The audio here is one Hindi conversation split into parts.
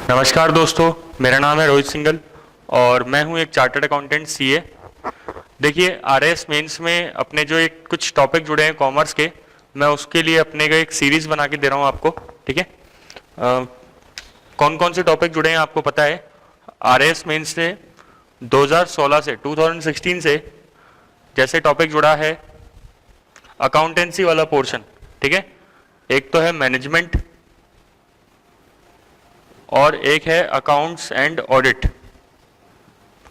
नमस्कार दोस्तों, मेरा नाम है रोहित सिंघल और मैं हूं एक चार्टर्ड अकाउंटेंट सीए। देखिए, आरएएस मेंस में अपने जो एक कुछ टॉपिक जुड़े हैं कॉमर्स के, मैं उसके लिए अपने का एक सीरीज बना के दे रहा हूं आपको। ठीक है, कौन कौन से टॉपिक जुड़े हैं आपको पता है। आरएएस मेंस से 2016 से 2016 से जैसे टॉपिक जुड़ा है अकाउंटेंसी वाला पोर्शन। ठीक है, एक तो है मैनेजमेंट और एक है अकाउंट्स एंड ऑडिट,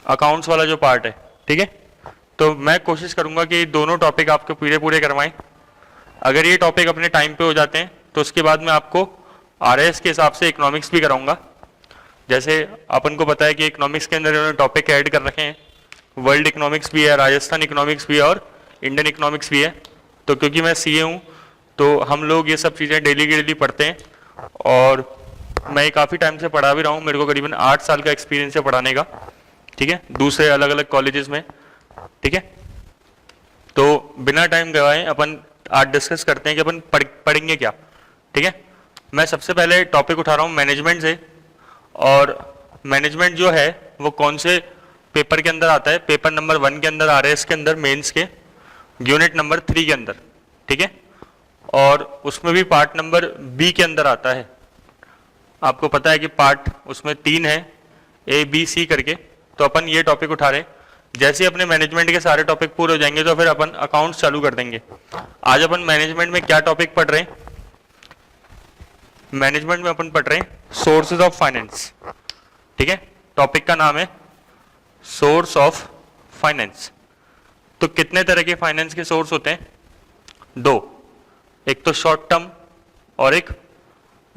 अकाउंट्स वाला जो पार्ट है। ठीक है, तो मैं कोशिश करूंगा कि दोनों टॉपिक आपको पूरे पूरे करवाएं। अगर ये टॉपिक अपने टाइम पे हो जाते हैं तो उसके बाद मैं आपको आरएएस के हिसाब से इकोनॉमिक्स भी कराऊंगा। जैसे अपन को पता है कि इकोनॉमिक्स के अंदर इन्होंने टॉपिक ऐड कर रखे हैं, वर्ल्ड इकोनॉमिक्स भी है, राजस्थान इकोनॉमिक्स भी है और इंडियन इकोनॉमिक्स भी है। तो क्योंकि मैं सीए हूँ तो हम लोग ये सब चीज़ें डेली की डेली पढ़ते हैं और मैं काफ़ी टाइम से पढ़ा भी रहा हूँ। मेरे को करीबन 8 साल का एक्सपीरियंस है पढ़ाने का। ठीक है, दूसरे अलग अलग कॉलेजेस में। ठीक है, तो बिना टाइम गवाए अपन आज डिस्कस करते हैं कि अपन पढ़ेंगे क्या। ठीक है, मैं सबसे पहले टॉपिक उठा रहा हूँ मैनेजमेंट से। और मैनेजमेंट जो है वो कौन से पेपर के अंदर आता है, पेपर नंबर 1 के अंदर, आरएएस के अंदर, मेंस के यूनिट नंबर 3 के अंदर। ठीक है, और उसमें भी पार्ट नंबर बी के अंदर आता है। आपको पता है कि पार्ट उसमें 3 है, ए बी सी करके। तो अपन ये टॉपिक उठा रहे हैं। जैसे ही अपने मैनेजमेंट के सारे टॉपिक पूरे हो जाएंगे तो फिर अपन अकाउंट्स चालू कर देंगे। आज अपन मैनेजमेंट में क्या टॉपिक पढ़ रहे हैं, मैनेजमेंट में अपन पढ़ रहे हैं सोर्सेज ऑफ फाइनेंस। ठीक है, टॉपिक का नाम है सोर्स ऑफ फाइनेंस। तो कितने तरह के फाइनेंस के सोर्स होते हैं? 2, एक तो शॉर्ट टर्म और एक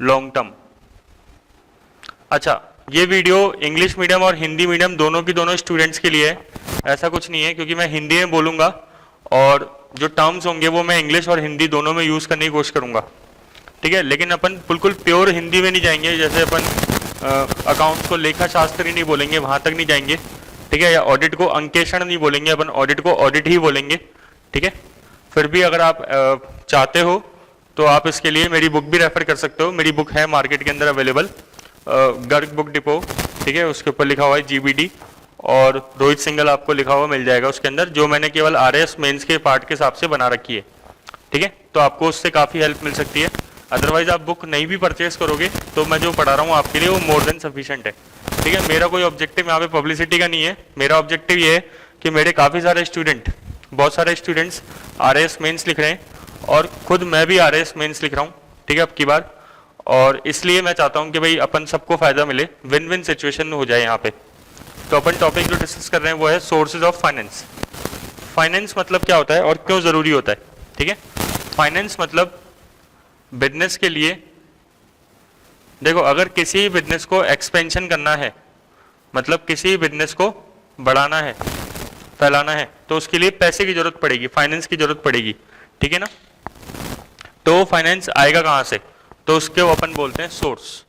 लॉन्ग टर्म। अच्छा, ये वीडियो इंग्लिश मीडियम और हिंदी मीडियम दोनों की दोनों स्टूडेंट्स के लिए है, ऐसा कुछ नहीं है, क्योंकि मैं हिंदी में बोलूंगा और जो टर्म्स होंगे वो मैं इंग्लिश और हिंदी दोनों में यूज करने की कोशिश करूंगा। ठीक है, लेकिन अपन बिल्कुल प्योर हिंदी में नहीं जाएंगे। जैसे अपन अकाउंट्स को लेखा शास्त्र ही नहीं बोलेंगे, वहां तक नहीं जाएंगे। ठीक है, या ऑडिट को अंकेषण नहीं बोलेंगे, अपन ऑडिट को ऑडिट ही बोलेंगे। ठीक है, फिर भी अगर आप चाहते हो तो आप इसके लिए मेरी बुक भी रेफर कर सकते हो। मेरी बुक है मार्केट के अंदर अवेलेबल, गर्ग बुक डिपो। ठीक है, उसके ऊपर लिखा हुआ है जीबीडी और रोहित सिंघल आपको लिखा हुआ मिल जाएगा उसके अंदर, जो मैंने केवल आरएएस मेंस के पार्ट के हिसाब से बना रखी है। ठीक है, तो आपको उससे काफ़ी हेल्प मिल सकती है। अदरवाइज आप बुक नहीं भी परचेस करोगे तो मैं जो पढ़ा रहा हूँ आपके लिए वो मोर देन सफिशिएंट है। ठीक है, मेरा कोई ऑब्जेक्टिव यहाँ पे पब्लिसिटी का नहीं है। मेरा ऑब्जेक्टिव ये है कि मेरे काफ़ी सारे स्टूडेंट, बहुत सारे स्टूडेंट्स आरएएस मेंस लिख रहे हैं और खुद मैं भी आरएएस मेंस लिख रहा हूँ। ठीक है, अब की बार, और इसलिए मैं चाहता हूं कि भाई अपन सबको फायदा मिले, विन विन सिचुएशन हो जाए यहाँ पे। तो अपन टॉपिक जो डिस्कस कर रहे हैं वो है सोर्सेज ऑफ फाइनेंस। फाइनेंस मतलब क्या होता है और क्यों जरूरी होता है? ठीक है, फाइनेंस मतलब बिजनेस के लिए, देखो अगर किसी बिजनेस को एक्सपेंशन करना है, मतलब किसी बिजनेस को बढ़ाना है, फैलाना है, तो उसके लिए पैसे की जरूरत पड़ेगी, फाइनेंस की जरूरत पड़ेगी। ठीक है ना, तो फाइनेंस आएगा कहाँ से? तो उसके वो अपन बोलते हैं सोर्स।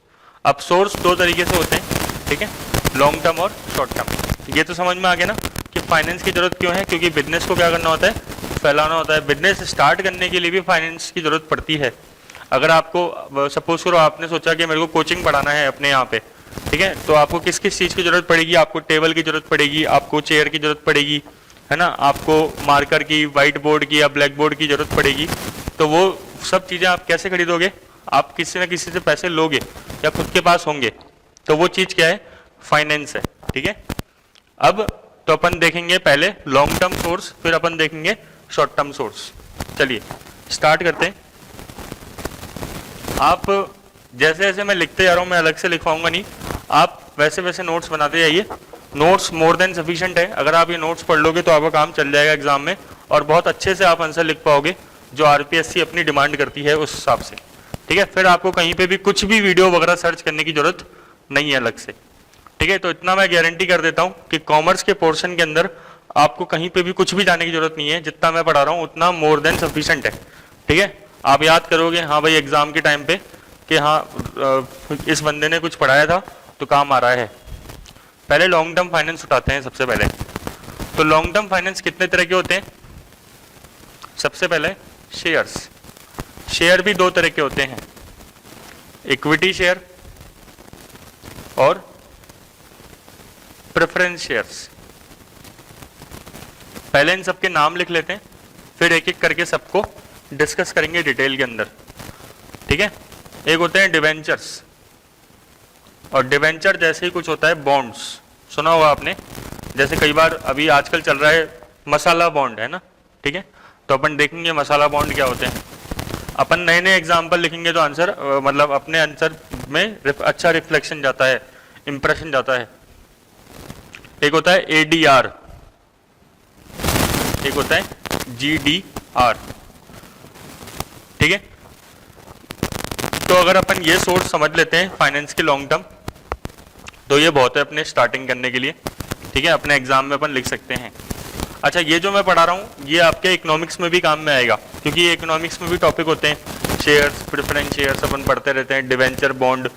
अब सोर्स 2 तरीके से होते हैं। ठीक है, लॉन्ग टर्म और शॉर्ट टर्म। ये तो समझ में आ गया ना कि फाइनेंस की जरूरत क्यों है? क्योंकि बिजनेस को क्या करना होता है? फैलाना होता है। बिजनेस स्टार्ट करने के लिए भी फाइनेंस की जरूरत पड़ती है। अगर आपको सपोज करो आपने सोचा कि मेरे को कोचिंग पढ़ाना है अपने यहाँ पे, ठीक है, तो आपको किस किस चीज़ की जरूरत पड़ेगी? आपको टेबल की जरूरत पड़ेगी, आपको चेयर की जरूरत पड़ेगी, है ना, आपको मार्कर की, व्हाइट बोर्ड की या ब्लैक बोर्ड की जरूरत पड़ेगी। तो वो सब चीज़ें आप कैसे खरीदोगे? आप किसी न किसी से पैसे लोगे या खुद के पास होंगे। तो वो चीज़ क्या है? फाइनेंस है। ठीक है, अब तो अपन देखेंगे पहले लॉन्ग टर्म सोर्स, फिर अपन देखेंगे शॉर्ट टर्म सोर्स। चलिए स्टार्ट करते हैं। आप जैसे जैसे मैं लिखते जा रहा हूँ, मैं अलग से लिखवाऊंगा नहीं, आप वैसे वैसे नोट्स बनाते जाइए। नोट्स मोर देन सफिशिएंट है। अगर आप ये नोट्स पढ़ लोगे तो आपका काम चल जाएगा एग्जाम में और बहुत अच्छे से आप आंसर लिख पाओगे, जो आरपीएससी अपनी डिमांड करती है उस हिसाब से। ठीक है, फिर आपको कहीं पे भी कुछ भी वीडियो वगैरह सर्च करने की जरूरत नहीं है अलग से। ठीक है, तो इतना मैं गारंटी कर देता हूँ कि कॉमर्स के पोर्शन के अंदर आपको कहीं पे भी कुछ भी जाने की जरूरत नहीं है। जितना मैं पढ़ा रहा हूँ उतना मोर देन सफिशिएंट है। ठीक है, आप याद करोगे हाँ भाई एग्जाम के टाइम पे कि हाँ इस बंदे ने कुछ पढ़ाया था तो काम आ रहा है। पहले लॉन्ग टर्म फाइनेंस उठाते हैं सबसे पहले। तो लॉन्ग टर्म फाइनेंस कितने तरह के होते हैं? सबसे पहले शेयर्स। शेयर भी 2 तरह के होते हैं, इक्विटी शेयर और प्रेफरेंस शेयर्स। पहले इन सबके नाम लिख लेते हैं, फिर एक एक करके सबको डिस्कस करेंगे डिटेल के अंदर, ठीक है। एक होते हैं डिवेंचर्स, और डिवेंचर जैसे ही कुछ होता है बॉन्ड्स, सुना होगा आपने, जैसे कई बार अभी आजकल चल रहा है मसाला बॉन्ड, है ना, ठीक है। तो अपन देखेंगे मसाला बॉन्ड क्या होते हैं। अपन नए नए एग्जाम्पल लिखेंगे तो आंसर मतलब अपने आंसर में अच्छा रिफ्लेक्शन जाता है, इंप्रेशन जाता है। एक होता है एडीआर, एक होता है जीडीआर, ठीक है। तो अगर अपन ये सोर्स समझ लेते हैं फाइनेंस के लॉन्ग टर्म, तो ये बहुत है अपने स्टार्टिंग करने के लिए, ठीक है। अपने एग्जाम में अपन लिख सकते हैं। अच्छा, ये जो मैं पढ़ा रहा हूँ ये आपके इकोनॉमिक्स में भी काम में आएगा, क्योंकि ये इकोनॉमिक्स में भी टॉपिक होते हैं। शेयर्स, प्रेफरेंस शेयर्स अपन पढ़ते रहते हैं, डिवेंचर, बॉन्ड,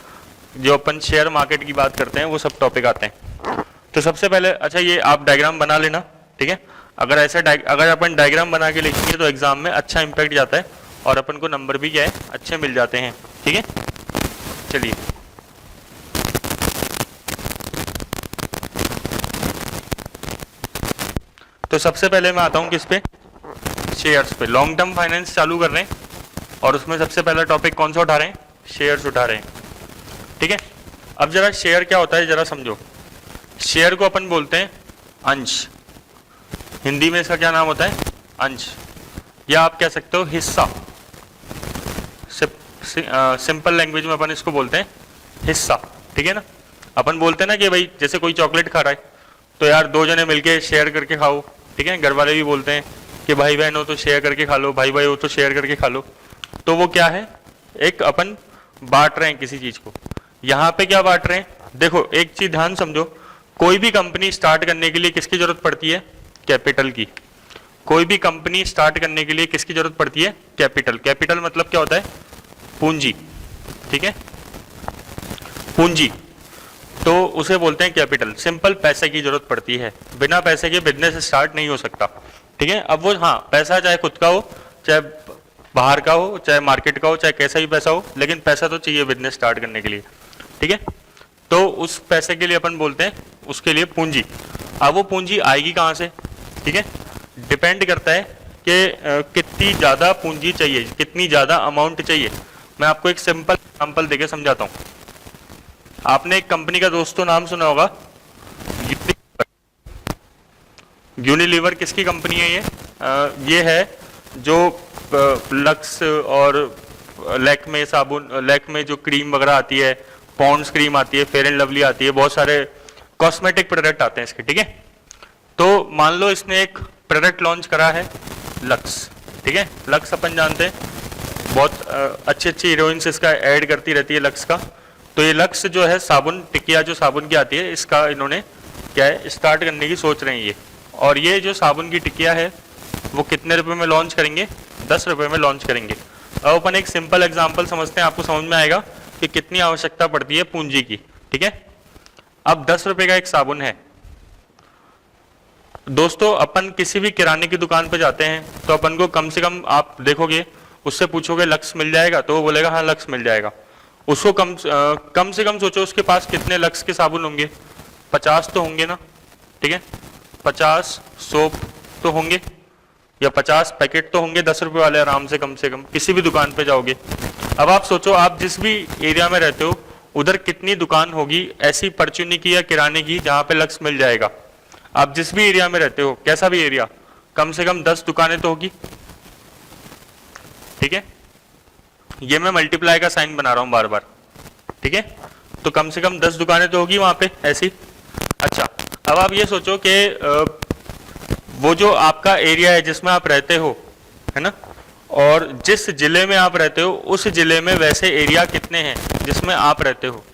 जो अपन शेयर मार्केट की बात करते हैं वो सब टॉपिक आते हैं। तो सबसे पहले अच्छा ये आप डायग्राम बना लेना, ठीक है। अगर अपन डायग्राम बना के लिखेंगे तो एग्जाम में अच्छा इंपैक्ट जाता है और अपन को नंबर भी क्या है अच्छे मिल जाते हैं, ठीक है। चलिए तो सबसे पहले मैं आता हूं किस पे, शेयर्स पे। लॉन्ग टर्म फाइनेंस चालू कर रहे हैं और उसमें सबसे पहला टॉपिक कौन सा उठा रहे हैं, शेयर्स उठा रहे हैं, ठीक है। अब जरा शेयर क्या होता है जरा समझो। शेयर को अपन बोलते हैं अंश, हिंदी में इसका क्या नाम होता है, अंश, या आप कह सकते हो हिस्सा। सिंपल लैंग्वेज में अपन इसको बोलते हैं हिस्सा, ठीक है ना। अपन बोलते हैं ना कि भाई जैसे कोई चॉकलेट खा रहा है तो यार दो जने मिलके शेयर करके खाओ, ठीक है। घर वाले भी बोलते हैं कि भाई बहन हो तो शेयर करके खा लो, भाई भाई हो तो शेयर करके खा लो। तो वो क्या है, एक अपन बांट रहे हैं किसी चीज को। यहाँ पे क्या बांट रहे हैं, देखो एक चीज ध्यान समझो, कोई भी कंपनी स्टार्ट करने के लिए किसकी जरूरत पड़ती है, कैपिटल की। कोई भी कंपनी स्टार्ट करने के लिए किसकी जरूरत पड़ती है, कैपिटल। कैपिटल मतलब क्या होता है, पूंजी, ठीक है, पूंजी। तो उसे बोलते हैं कैपिटल। सिंपल पैसे की जरूरत पड़ती है, बिना पैसे के बिजनेस स्टार्ट नहीं हो सकता, ठीक है। अब वो हाँ पैसा चाहे खुद का हो, चाहे बाहर का हो, चाहे मार्केट का हो, चाहे कैसा भी पैसा हो, लेकिन पैसा तो चाहिए बिजनेस स्टार्ट करने के लिए, ठीक है। तो उस पैसे के लिए अपन बोलते हैं उसके लिए पूंजी। अब वो पूंजी आएगी कहाँ से, ठीक है, डिपेंड करता है कि कितनी ज्यादा पूंजी चाहिए, कितनी ज्यादा अमाउंट चाहिए। मैं आपको एक सिंपल एग्जांपल देके समझाता हूँ। आपने एक कंपनी का दोस्तों नाम सुना होगा, यूनिलीवर। किसकी कंपनी है ये है जो लक्स और लैक्मे साबुन, लैक्मे जो क्रीम वगैरह आती है, पॉन्ड्स क्रीम आती है, फेयर एंड लवली आती है, बहुत सारे कॉस्मेटिक प्रोडक्ट आते हैं इसके, ठीक है। तो मान लो इसने एक प्रोडक्ट लॉन्च करा है लक्स, ठीक है। लक्स अपन जानते हैं बहुत अच्छी अच्छी हीरोइंस इसका ऐड करती रहती है लक्स का। तो ये लक्स जो है साबुन, टिकिया जो साबुन की आती है, इसका इन्होंने क्या है स्टार्ट करने की सोच रहे हैं ये। और ये जो साबुन की टिकिया है वो कितने रुपए में लॉन्च करेंगे, 10 रुपए में लॉन्च करेंगे। अब अपन एक सिंपल एग्जांपल समझते हैं, आपको समझ में आएगा कि कितनी आवश्यकता पड़ती है पूंजी की, ठीक है। अब 10 रुपए का एक साबुन है दोस्तों। अपन किसी भी किराने की दुकान पे जाते हैं तो अपन को कम से कम, आप देखोगे उससे पूछोगे लक्स मिल जाएगा, तो वो बोलेगा हाँ लक्स मिल जाएगा। उसको कम से कम सोचो उसके पास कितने लक्स के साबुन होंगे, 50 तो होंगे ना, ठीक है। 50 सोप तो होंगे, या 50 पैकेट तो होंगे 10 रुपए वाले आराम से, कम किसी भी दुकान पे जाओगे। अब आप सोचो आप जिस भी एरिया में रहते हो उधर कितनी दुकान होगी ऐसी परचूनी की या किराने की जहां पे लक्स मिल जाएगा। आप जिस भी एरिया में रहते हो, कैसा भी एरिया, कम से कम 10 दुकानें तो होगी, ठीक है। ये मैं मल्टीप्लाई का साइन बना रहा हूं बार बार, ठीक है। तो कम से कम 10 दुकानें तो होगी वहां पे ऐसी। अच्छा, अब आप ये सोचो कि वो जो आपका एरिया है जिसमें आप रहते हो, है ना, और जिस जिले में आप रहते हो उस जिले में वैसे एरिया कितने हैं जिसमें आप रहते हो,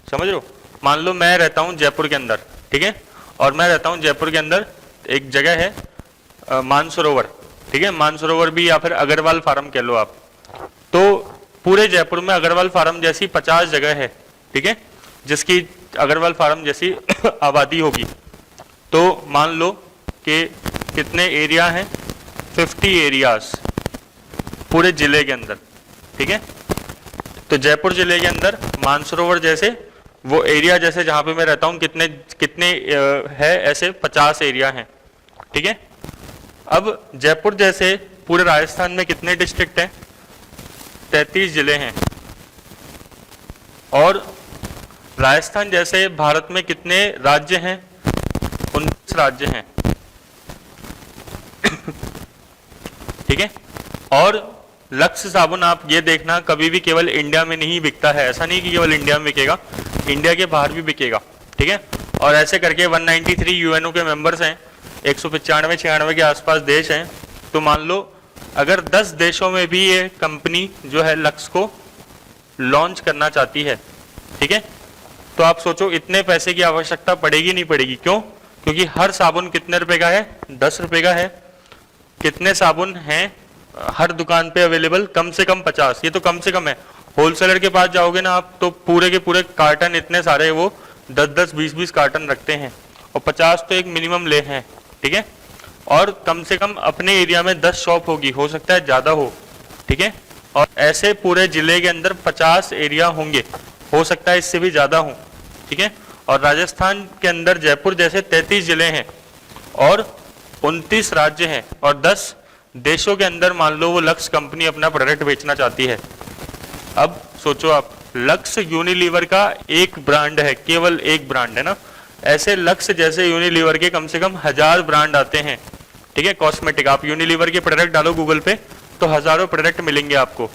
समझ रहे हो। मान लो मैं रहता हूं जयपुर के अंदर, ठीक है, और मैं रहता हूं जयपुर के अंदर एक जगह है मानसरोवर, ठीक है। मानसरोवर भी, या फिर अग्रवाल फार्म कह लो आप। तो पूरे जयपुर में अग्रवाल फार्म जैसी 50 जगह है, ठीक है, जिसकी अग्रवाल फार्म जैसी आबादी होगी। तो मान लो कि कितने एरिया हैं, 50 एरियाज पूरे जिले के अंदर, ठीक है। तो जयपुर जिले के अंदर मानसरोवर जैसे वो एरिया जैसे जहां पे मैं रहता हूं कितने कितने है, ऐसे 50 एरिया हैं, ठीक है। अब जयपुर जैसे पूरे राजस्थान में कितने डिस्ट्रिक्ट हैं? 33 जिले हैं। और राजस्थान जैसे भारत में कितने राज्य हैं? 19 राज्य हैं, ठीक है। और लक्स साबुन आप ये देखना कभी भी केवल इंडिया में नहीं बिकता है, ऐसा नहीं कि केवल इंडिया में बिकेगा, इंडिया के बाहर भी बिकेगा, ठीक है। और ऐसे करके 193 यूएनओ के मेंबर्स हैं, 195-96 के आसपास देश हैं। तो मान लो अगर 10 देशों में भी ये कंपनी जो है लक्स को लॉन्च करना चाहती है, ठीक है, तो आप सोचो इतने पैसे की आवश्यकता पड़ेगी नहीं पड़ेगी? क्यों? क्योंकि हर साबुन कितने रुपए का है? 10 रुपए का है। कितने साबुन हैं हर दुकान पे अवेलेबल? कम से कम 50। ये तो कम से कम है। होलसेलर के पास जाओगे ना आप तो पूरे के पूरे कार्टन इतने सारे वो 10-10, 20-20 कार्टन रखते हैं, और 50 तो एक मिनिमम ले हैं, ठीक है। और कम से कम अपने एरिया में 10 शॉप होगी, हो सकता है ज्यादा हो, ठीक है। और ऐसे पूरे जिले के अंदर 50 एरिया होंगे, हो सकता है इससे भी ज्यादा हो, ठीक है। और राजस्थान के अंदर जयपुर जैसे 33 जिले हैं और 29 राज्य हैं और 10 देशों के अंदर मान लो वो लक्स कंपनी अपना प्रोडक्ट बेचना चाहती है। अब सोचो आप, लक्स यूनिलीवर का एक ब्रांड है, केवल एक ब्रांड है ना। ऐसे लक्स जैसे यूनिलीवर के कम से कम 1000 ब्रांड आते हैं, ठीक है, कॉस्मेटिक। आप यूनिलीवर के प्रोडक्ट डालो गूगल पे तो हजारों प्रोडक्ट मिलेंगे आपको।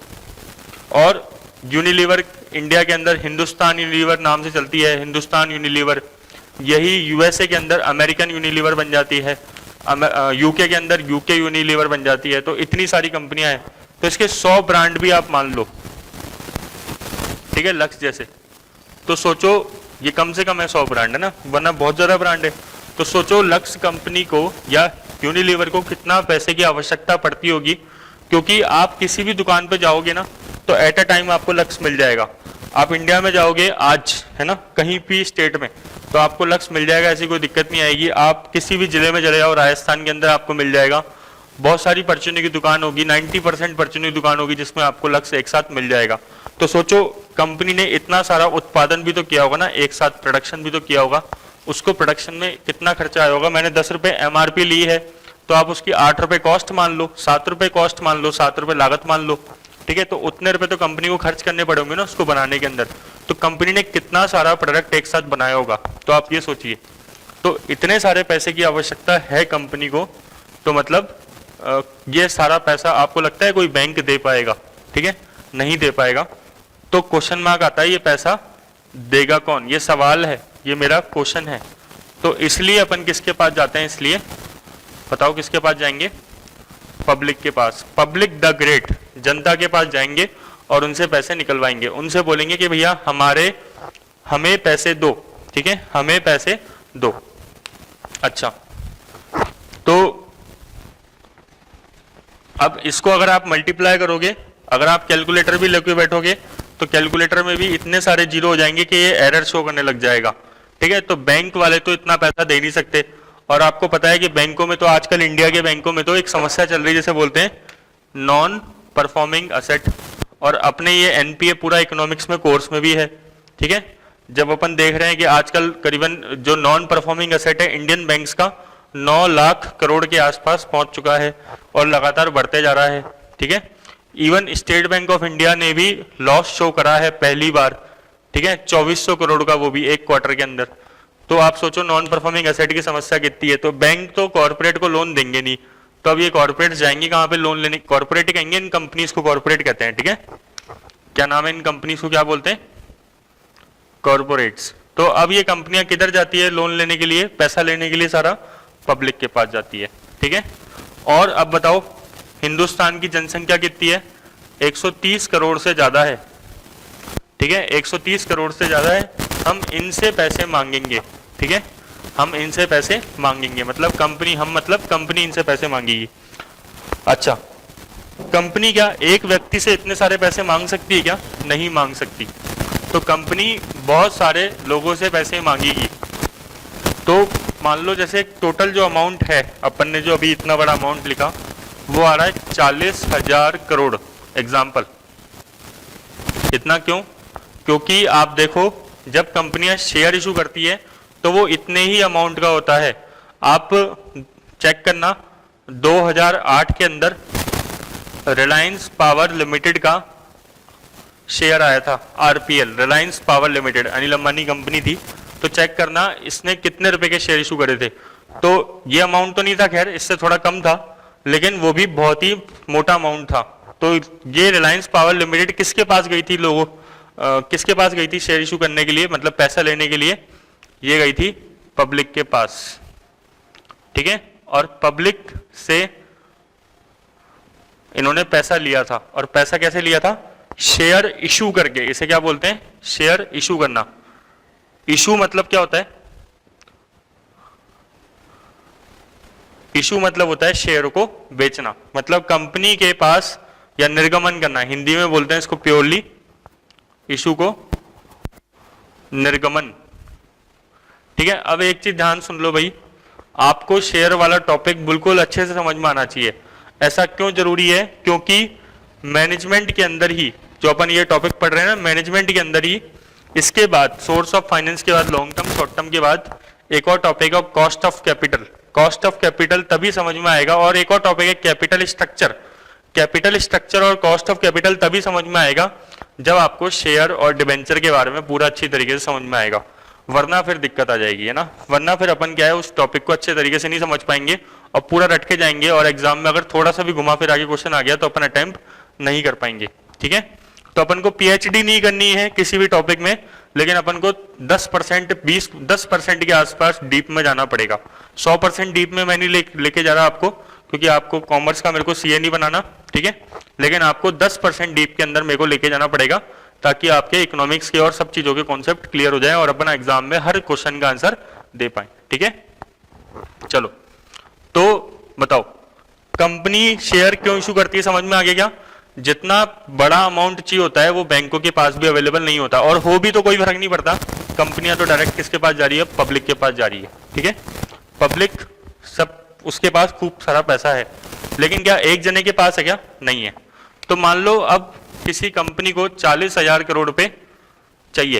और यूनिलीवर इंडिया के अंदर हिंदुस्तान यूनिलीवर नाम से चलती है, हिंदुस्तान यूनिलीवर। यही यूएसए के अंदर अमेरिकन यूनिलीवर बन जाती है, यूके के अंदर यूके यूनिलीवर बन जाती है। तो इतनी सारी कंपनियां हैं, तो इसके 100 ब्रांड भी आप मान लो, ठीक है, लक्स जैसे। तो सोचो ये कम से कम है 100 ब्रांड, है ना, वरना बहुत ज्यादा ब्रांड है। तो सोचो लक्स कंपनी को या यूनिलीवर को कितना पैसे की आवश्यकता पड़ती होगी, क्योंकि आप किसी भी दुकान पे जाओगे ना तो एट अ टाइम आपको लक्स मिल जाएगा। आप इंडिया में जाओगे आज, है ना, कहीं भी स्टेट में, तो आपको लक्स मिल जाएगा, ऐसी कोई दिक्कत नहीं आएगी। आप किसी भी जिले में चले जाओ राजस्थान के अंदर आपको मिल जाएगा। बहुत सारी परचूनी की दुकान होगी, 90% परचूनी की दुकान होगी जिसमें आपको लक्स एक साथ मिल जाएगा। तो सोचो कंपनी ने इतना सारा उत्पादन भी तो किया होगा ना, एक साथ प्रोडक्शन भी तो किया होगा, उसको प्रोडक्शन में कितना खर्चा आया होगा। मैंने 10 रुपए एमआरपी ली है तो आप उसकी 8 रुपए कॉस्ट मान लो, 7 रुपए कॉस्ट मान लो, 7 रुपए लागत मान लो, ठीक है। तो उतने रुपए तो कंपनी को खर्च करने पड़ेंगे ना उसको बनाने के अंदर। तो कंपनी ने कितना सारा प्रोडक्ट एक साथ बनाया होगा, तो आप ये सोचिए। तो इतने सारे पैसे की आवश्यकता है कंपनी को, तो मतलब ये सारा पैसा आपको लगता है कोई बैंक दे पाएगा? ठीक है, नहीं दे पाएगा। तो क्वेश्चन मार्क आता है, ये पैसा देगा कौन? ये सवाल है, ये मेरा क्वेश्चन है। तो इसलिए अपन किसके पास जाते हैं? इसलिए बताओ किसके पास जाएंगे? पब्लिक के पास, पब्लिक द ग्रेट, जनता के पास जाएंगे और उनसे पैसे निकलवाएंगे। उनसे बोलेंगे कि भैया हमें पैसे दो, ठीक है, हमें पैसे दो। अच्छा, तो अब इसको अगर आप मल्टीप्लाई करोगे, अगर आप कैलकुलेटर भी लेके बैठोगे तो कैलकुलेटर में भी इतने सारे जीरो हो जाएंगे कि ये एरर शो करने लग जाएगा, ठीक है। तो बैंक वाले तो इतना पैसा दे नहीं सकते। और आपको पता है कि बैंकों में तो आजकल इंडिया के बैंकों में तो एक समस्या चल रही है, जैसे बोलते हैं नॉन परफॉर्मिंग असेट। और अपने ये एनपीए पूरा इकोनॉमिक्स में कोर्स में भी है, ठीक है। जब अपन देख रहे हैं कि आजकल करीबन जो नॉन परफॉर्मिंग असेट है इंडियन बैंक्स का 9 लाख करोड़ के आसपास पहुंच चुका है और लगातार बढ़ते जा रहा है, ठीक है। Even state bank of India ने भी लॉस शो करा है पहली बार, ठीक है, 2400 करोड़ का, वो भी एक क्वार्टर के अंदर। तो आप सोचो नॉन परफॉर्मिंग एसेट की समस्या कितनी है। तो बैंक तो कॉर्पोरेट को लोन देंगे नहीं, तो अब ये कॉर्पोरेट जाएंगे कहां पे लोन लेने? कॉर्पोरेट कहेंगे, इन कंपनीज को कॉर्पोरेट कहते हैं, ठीक है। क्या नाम है इन कंपनीज को, क्या बोलते हैं? कॉर्पोरेट्स। तो अब ये कंपनियां किधर जाती है लोन लेने के लिए, पैसा लेने के लिए? सारा पब्लिक के पास जाती है, ठीक है। और अब बताओ हिंदुस्तान की जनसंख्या कितनी है? 130 करोड़ से ज्यादा है, ठीक है, 130 करोड़ से ज्यादा है। हम इनसे पैसे मांगेंगे, ठीक है, हम इनसे पैसे मांगेंगे, मतलब कंपनी इनसे पैसे मांगेगी। अच्छा, कंपनी क्या एक व्यक्ति से इतने सारे पैसे मांग सकती है क्या? नहीं मांग सकती। तो कंपनी बहुत सारे लोगों से पैसे मांगेगी। तो मान लो जैसे टोटल जो अमाउंट है, अपन ने जो अभी इतना बड़ा अमाउंट लिखा, वो आ रहा है 40,000 करोड़ एग्जाम्पल। इतना क्यों? क्योंकि आप देखो जब कंपनियां शेयर इशू करती है तो वो इतने ही अमाउंट का होता है। आप चेक करना 2008 के अंदर रिलायंस पावर लिमिटेड का शेयर आया था, RPL, Reliance power limited, Anil Ambani company थी। तो चेक करना इसने कितने रुपए के शेयर इशू करे थे। तो ये अमाउंट तो नहीं था, खैर इससे थोड़ा कम था, लेकिन वो भी बहुत ही मोटा अमाउंट था। तो ये रिलायंस पावर लिमिटेड किसके पास गई थी, लोगों किसके पास गई थी शेयर इशू करने के लिए, मतलब पैसा लेने के लिए? ये गई थी पब्लिक के पास, ठीक है। और पब्लिक से इन्होंने पैसा लिया था। और पैसा कैसे लिया था? शेयर इशू करके। इसे क्या बोलते हैं? शेयर इशू करना। इशू मतलब क्या होता है? इशू मतलब होता है शेयर को बेचना, मतलब कंपनी के पास, या निर्गमन करना, हिंदी में बोलते हैं इसको प्योरली, इशू को निर्गमन, ठीक है। अब एक चीज ध्यान सुन लो भाई, आपको शेयर वाला टॉपिक बिल्कुल अच्छे से समझ में आना चाहिए। ऐसा क्यों जरूरी है? क्योंकि मैनेजमेंट के अंदर ही जो अपन ये टॉपिक पढ़ रहे हैं ना, मैनेजमेंट के अंदर ही इसके बाद सोर्स ऑफ फाइनेंस के बाद लॉन्ग टर्म शॉर्ट टर्म के बाद एक और टॉपिक है cost of capital. Cost of capital तभी समझ में आएगा। और एक और टॉपिक है कैपिटल स्ट्रक्चर। कैपिटल स्ट्रक्चर और कॉस्ट ऑफ कैपिटल तभी समझ में आएगा जब आपको शेयर और डिबेंचर के बारे में पूरा अच्छी तरीके से समझ में आएगा, वरना फिर दिक्कत आ जाएगी, है ना। वरना फिर अपन क्या है, उस टॉपिक को अच्छे तरीके से नहीं समझ पाएंगे और पूरा रट के जाएंगे, और एग्जाम में अगर थोड़ा सा भी घुमा फिर आगे क्वेश्चन आ गया तो अपन अटेम्प्ट नहीं कर पाएंगे, ठीक है। तो अपन को पीएचडी नहीं करनी है किसी भी टॉपिक में, लेकिन अपन को 10% के आसपास डीप में जाना पड़ेगा। 100% डीप में मैं नहीं लेके जा रहा आपको, क्योंकि आपको कॉमर्स का मेरे को सीए नहीं बनाना, ठीक है। लेकिन आपको 10% डीप के अंदर मेरे को लेके जाना पड़ेगा, ताकि आपके इकोनॉमिक्स के और सब चीजों के कॉन्सेप्ट क्लियर हो जाए और अपन एग्जाम में हर क्वेश्चन का आंसर दे पाए, ठीक है। चलो, तो बताओ कंपनी शेयर क्यों इशू करती है? समझ में आ गया क्या? जितना बड़ा अमाउंट चाहिए होता है वो बैंकों के पास भी अवेलेबल नहीं होता, और हो भी तो कोई फर्क नहीं पड़ता। कंपनियां तो डायरेक्ट किसके पास जा रही है? पब्लिक के पास जा रही है, ठीक है। पब्लिक सब उसके पास खूब सारा पैसा है, लेकिन क्या एक जने के पास है क्या? नहीं है। तो मान लो अब किसी कंपनी को 40,000 करोड़ रुपए चाहिए,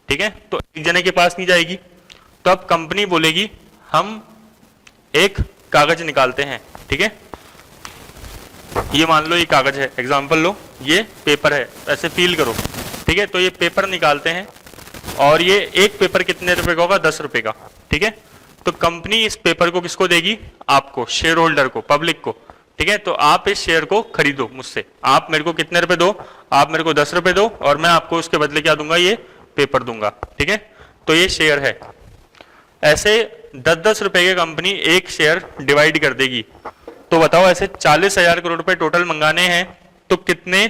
ठीक है, तो एक जने के पास नहीं जाएगी। तो अब कंपनी बोलेगी हम एक कागज निकालते हैं, ठीक है। ये मान लो ये कागज है, एग्जाम्पल लो, ये पेपर है, ऐसे फील करो, ठीक है। तो ये पेपर निकालते हैं, और ये एक पेपर कितने रुपए का होगा? 10 रुपए का, ठीक है। तो कंपनी इस पेपर को किसको देगी? आपको, शेयर होल्डर को, पब्लिक को, ठीक है। तो आप इस शेयर को खरीदो मुझसे, आप मेरे को कितने रुपए दो? आप मेरे को 10 रुपए दो, और मैं आपको उसके बदले क्या दूंगा? ये पेपर दूंगा, ठीक है। तो ये शेयर है। ऐसे 10-10 रुपए की कंपनी एक शेयर डिवाइड कर देगी। तो बताओ ऐसे 40,000 करोड़ रुपए टोटल मंगाने हैं, तो कितने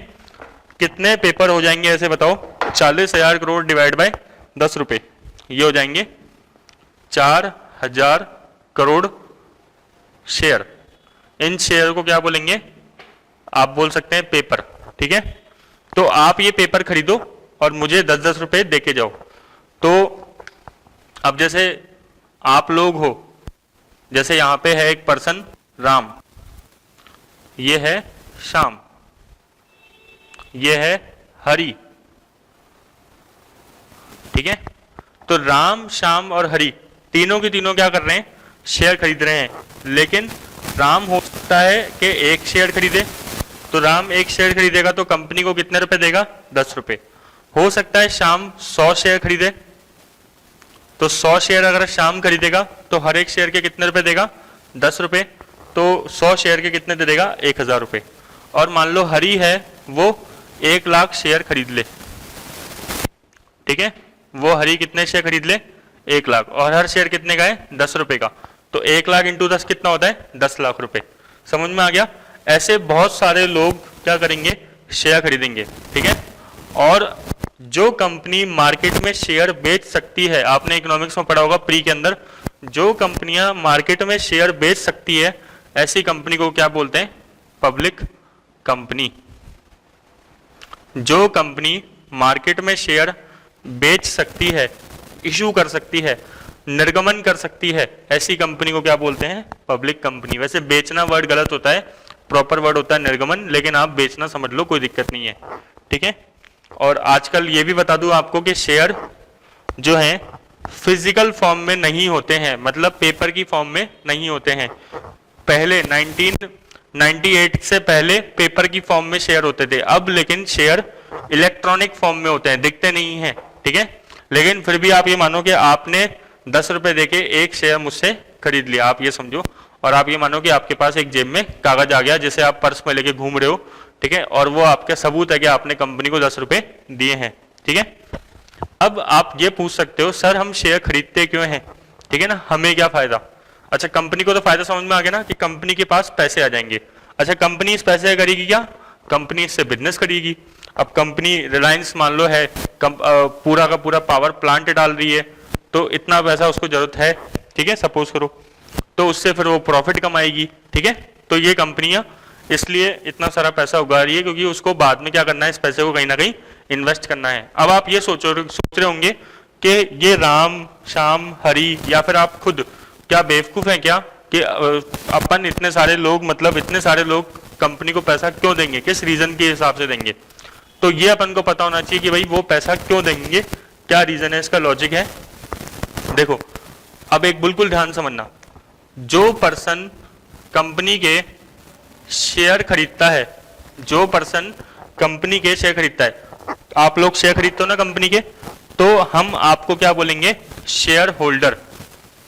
कितने पेपर हो जाएंगे? ऐसे बताओ, 40,000 करोड़ डिवाइड बाय 10 रुपए, ये हो जाएंगे 4,000 करोड़ शेयर। इन शेयर को क्या बोलेंगे? आप बोल सकते हैं पेपर, ठीक है। तो आप ये पेपर खरीदो और मुझे 10-10 रुपए दे के जाओ। तो अब जैसे आप लोग हो, जैसे यहां पे है एक पर्सन राम, ये है श्याम, ये है हरि, ठीक है। तो राम, श्याम और हरि तीनों की तीनों क्या कर रहे हैं? शेयर खरीद रहे हैं। लेकिन राम हो सकता है कि एक शेयर खरीदे, तो राम एक शेयर खरीदेगा तो कंपनी को कितने रुपए देगा? 10 रुपए। हो सकता है श्याम 100 शेयर खरीदे, तो 100 शेयर अगर श्याम खरीदेगा तो हर एक शेयर के कितने रुपए देगा? 10 रुपए। तो 100 शेयर के कितने दे देगा? 1,000 रुपए। और मान लो हरी है, वो 1 लाख शेयर खरीद ले, ठीक है। वो हरी कितने शेयर खरीद ले? 1 लाख। और हर शेयर कितने का है? 10 रुपए का। तो 1 लाख इंटू 10 कितना होता है? 10 लाख रुपए। समझ में आ गया? ऐसे बहुत सारे लोग क्या करेंगे? शेयर खरीदेंगे, ठीक है। और जो कंपनी मार्केट में शेयर बेच सकती है, आपने इकोनॉमिक्स में पढ़ा होगा प्री के अंदर, जो कंपनियां मार्केट में शेयर बेच सकती है ऐसी कंपनी को क्या बोलते हैं? Public company. जो कंपनी मार्केट में शेयर बेच सकती है, इशू कर सकती है, निर्गमन कर सकती है, ऐसी कंपनी को क्या बोलते हैं? Public company. वैसे बेचना वर्ड गलत होता है, प्रॉपर वर्ड होता है निर्गमन, लेकिन आप बेचना समझ लो, कोई दिक्कत नहीं है, ठीक है। और आजकल ये भी बता दूं आपको कि शेयर जो हैं फिजिकल फॉर्म में नहीं होते हैं, मतलब पेपर की फॉर्म में नहीं होते हैं। पहले 1998 से पहले पेपर की फॉर्म में शेयर होते थे, अब लेकिन शेयर इलेक्ट्रॉनिक फॉर्म में होते हैं, दिखते नहीं हैं, ठीक है। लेकिन फिर भी आप ये मानो कि आपने 10 रुपए देके एक शेयर मुझसे खरीद लिया, आप ये समझो, और आप ये मानो कि आपके पास एक जेब में कागज आ गया जिसे आप पर्स में लेके घूम रहे हो, ठीक है, और वो आपका सबूत है कि आपने कंपनी को 10 रुपए दिए हैं, ठीक है। अब आप ये पूछ सकते हो सर हम शेयर खरीदते क्यों हैं, ठीक है ना, हमें क्या फायदा। अच्छा, कंपनी को तो फायदा समझ में आ गया ना कि कंपनी के पास पैसे आ जाएंगे। अच्छा, कंपनी इस पैसे करेगी क्या, कंपनी इससे बिजनेस करेगी। अब कंपनी रिलायंस मान लो है, पूरा का पूरा पावर प्लांट डाल रही है, तो इतना पैसा उसको जरूरत है, ठीक है, सपोज करो, तो उससे फिर वो प्रॉफिट कमाएगी, ठीक है। तो ये कंपनियां इसलिए इतना सारा पैसा उगा रही है क्योंकि उसको बाद में क्या करना है, इस पैसे को कहीं ना कहीं इन्वेस्ट करना है। अब आप ये सोच रहे होंगे कि ये राम श्याम हरी या फिर आप खुद क्या बेवकूफ हैं क्या कि अपन इतने सारे लोग, मतलब इतने सारे लोग कंपनी को पैसा क्यों देंगे, किस रीजन के हिसाब से देंगे। तो ये अपन को पता होना चाहिए कि भाई वो पैसा क्यों देंगे, क्या रीजन है, इसका लॉजिक है। देखो अब एक बिल्कुल ध्यान समझना, जो पर्सन कंपनी के शेयर खरीदता है, जो पर्सन कंपनी के शेयर खरीदता है, आप लोग शेयर खरीदते हो ना कंपनी के, तो हम आपको क्या बोलेंगे, शेयर होल्डर।